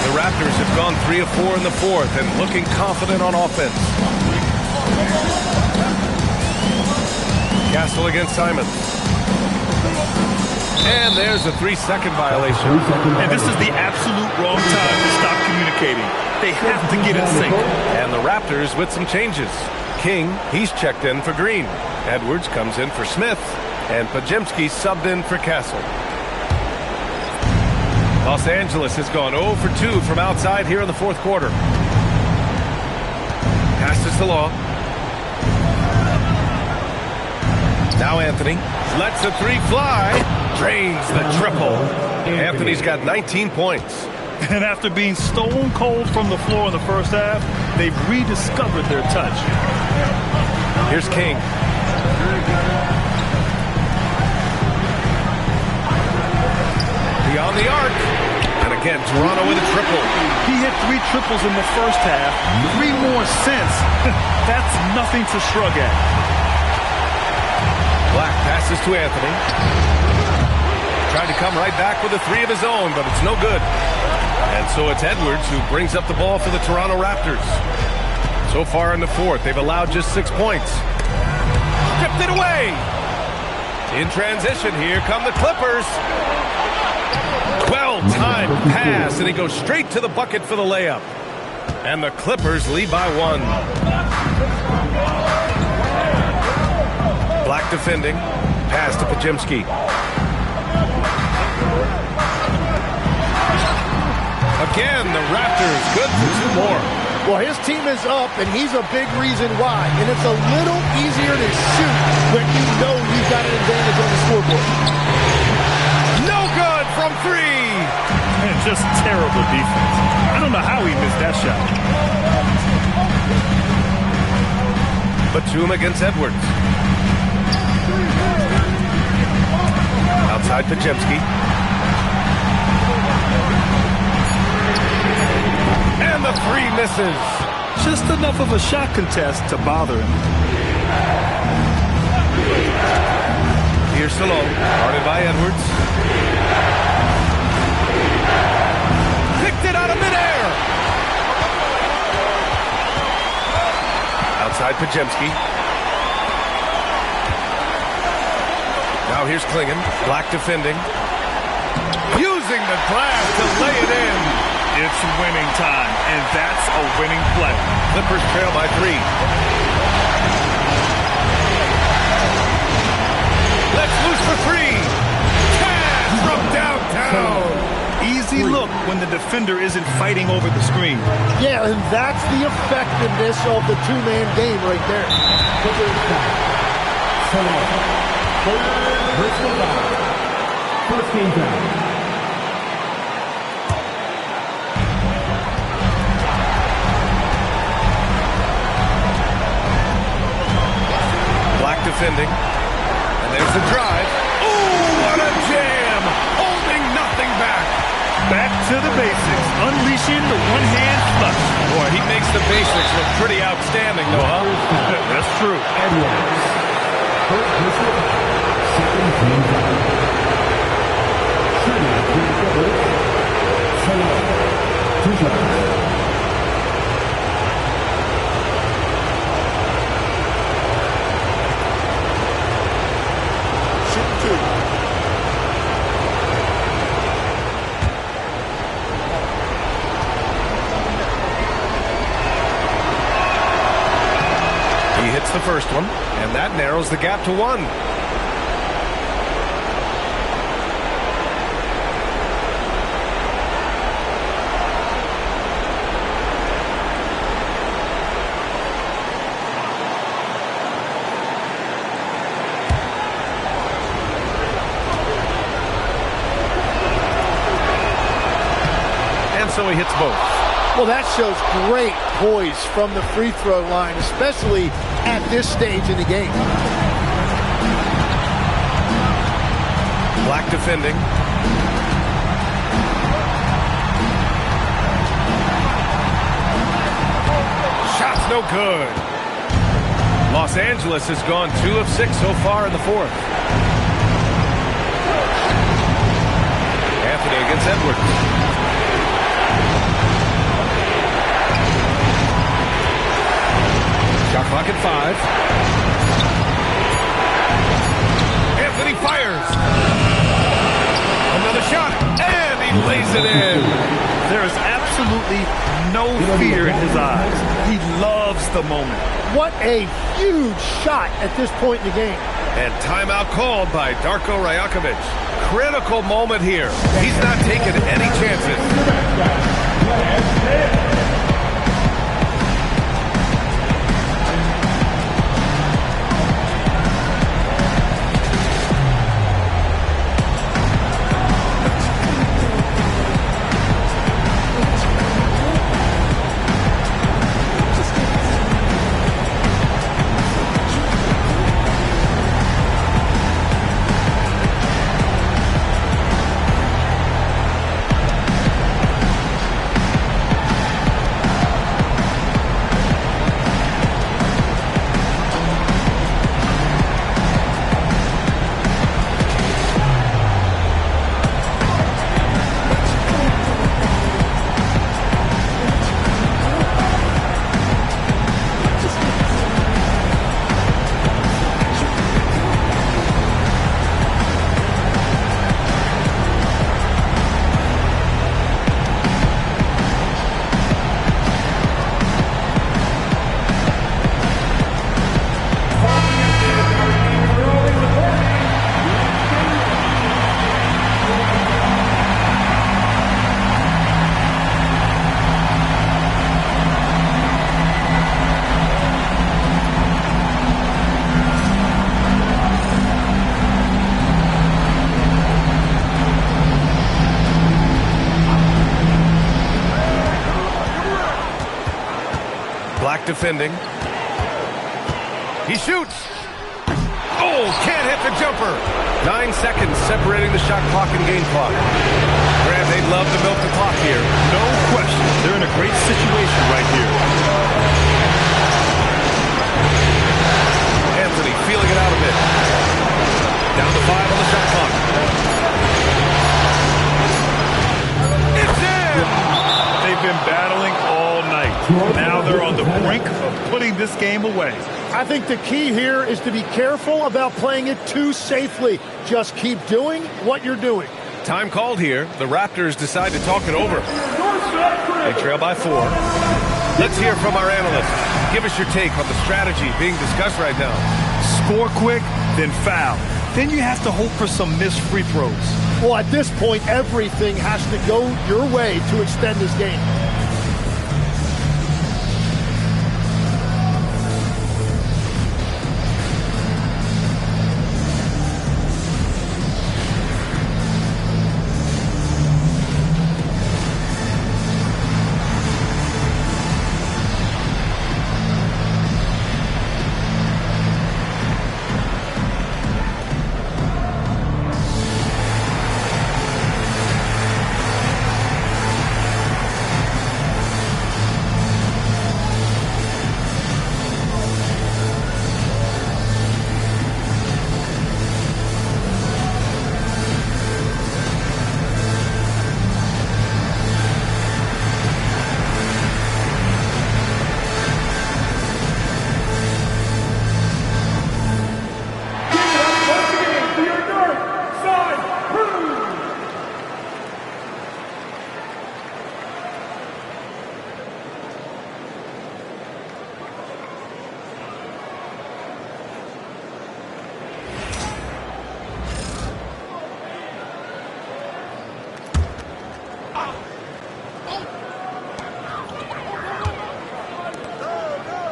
The Raptors have gone 3 of 4 in the fourth and looking confident on offense. Castle against Simon. And there's a 3-second violation. And this is the absolute wrong time to stop communicating. They have to get in sync. And the Raptors with some changes. King, he's checked in for Green. Edwards comes in for Smith. And Podziemski subbed in for Castle. Los Angeles has gone 0 for 2 from outside here in the fourth quarter. Passes to Law. Now Anthony lets the three fly. Drains the triple. Anthony's got 19 points. And after being stone cold from the floor in the first half, they've rediscovered their touch. Here's King. Beyond the arc. And again, Toronto with a triple. He hit 3 triples in the first half. 3 more since. That's nothing to shrug at. Black passes to Anthony. Tried to come right back with a 3 of his own, but it's no good. And so it's Edwards who brings up the ball for the Toronto Raptors. So far in the fourth, they've allowed just 6 points. Stripped it away. In transition, here come the Clippers. Well-timed pass, and he goes straight to the bucket for the layup. And the Clippers lead by 1. Black defending. Pass to Podziemski. Again, the Raptors good for 2 more. Well, his team is up, and he's a big reason why. And it's a little easier to shoot when you know you've got an advantage on the scoreboard. No good from 3. Man, just terrible defense. I don't know how he missed that shot. Batum against Edwards. Outside Podziemski. And the 3 misses. Just enough of a shot contest to bother him. Here's Salone, guarded by Edwards. Picked it out of midair. side, Pajemski. Now here's Klingon. Black defending. Using the glass to lay it in. It's winning time, and that's a winning play. Clippers trail by 3. Let's loose for 3. Taz from downtown. Easy look when the defender isn't fighting over the screen. Yeah, and that's the effectiveness of the two-man game right there. First game down. Black defending. And there's the drive. Ooh, what a jam! Holding nothing back. Back to the basics. Unleashing the one-hand flush. Boy, he makes the basics look pretty outstanding, though, huh? That's true. Edwards. First whistle. Second game down. Shooting. Solo. 2 shots. The first one, and that narrows the gap to 1. And so he hits both. Well, that shows great poise from the free throw line, especially at this stage in the game. Black defending. Shot's no good. Los Angeles has gone 2 of 6 so far in the 4th. Anthony against Edwards. Shot clock at 5. Anthony fires. Another shot, and he lays it in. There is absolutely no fear in his eyes. He loves the moment. What a huge shot at this point in the game. And timeout called by Darko Rajakovic. Critical moment here. He's not taking any chances. Defending. He shoots. Oh, can't hit the jumper. 9 seconds separating the shot clock and game clock. Grant, they'd love to milk the clock here. No question. They're in a great situation right here. Anthony feeling it out a bit. Down to 5 on the shot clock. It's in! They've been battling all night. Now they're on on the brink of putting this game away. I think the key here is to be careful about playing it too safely. Just keep doing what you're doing. Time called here. The Raptors decide to talk it over. They trail by 4. Let's hear from our analyst. Give us your take on the strategy being discussed right now. Score quick, then foul. Then you have to hope for some missed free throws. Well, at this point, everything has to go your way to extend this game.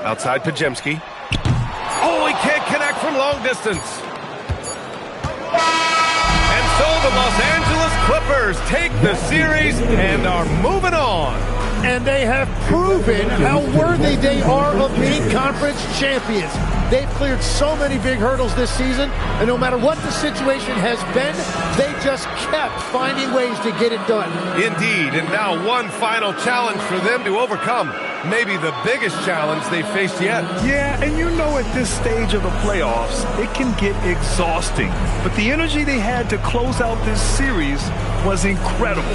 Outside Podziemski. Oh, he can't connect from long distance. And so the Los Angeles Clippers take the series and are moving on. And they have proven how worthy they are of being conference champions. They've cleared so many big hurdles this season, and no matter what the situation has been, they just kept finding ways to get it done. Indeed, and now one final challenge for them to overcome. Maybe the biggest challenge they've faced yet. Yeah, and you know at this stage of the playoffs, it can get exhausting. But the energy they had to close out this series was incredible.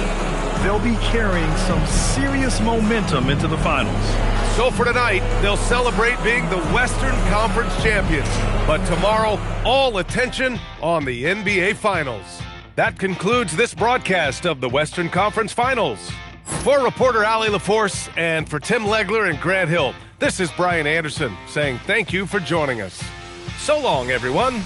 They'll be carrying some serious momentum into the finals. So for tonight, they'll celebrate being the Western Conference champions. But tomorrow, all attention on the NBA Finals. That concludes this broadcast of the Western Conference Finals. For reporter Allie LaForce and for Tim Legler and Grant Hill, this is Brian Anderson saying thank you for joining us. So long, everyone.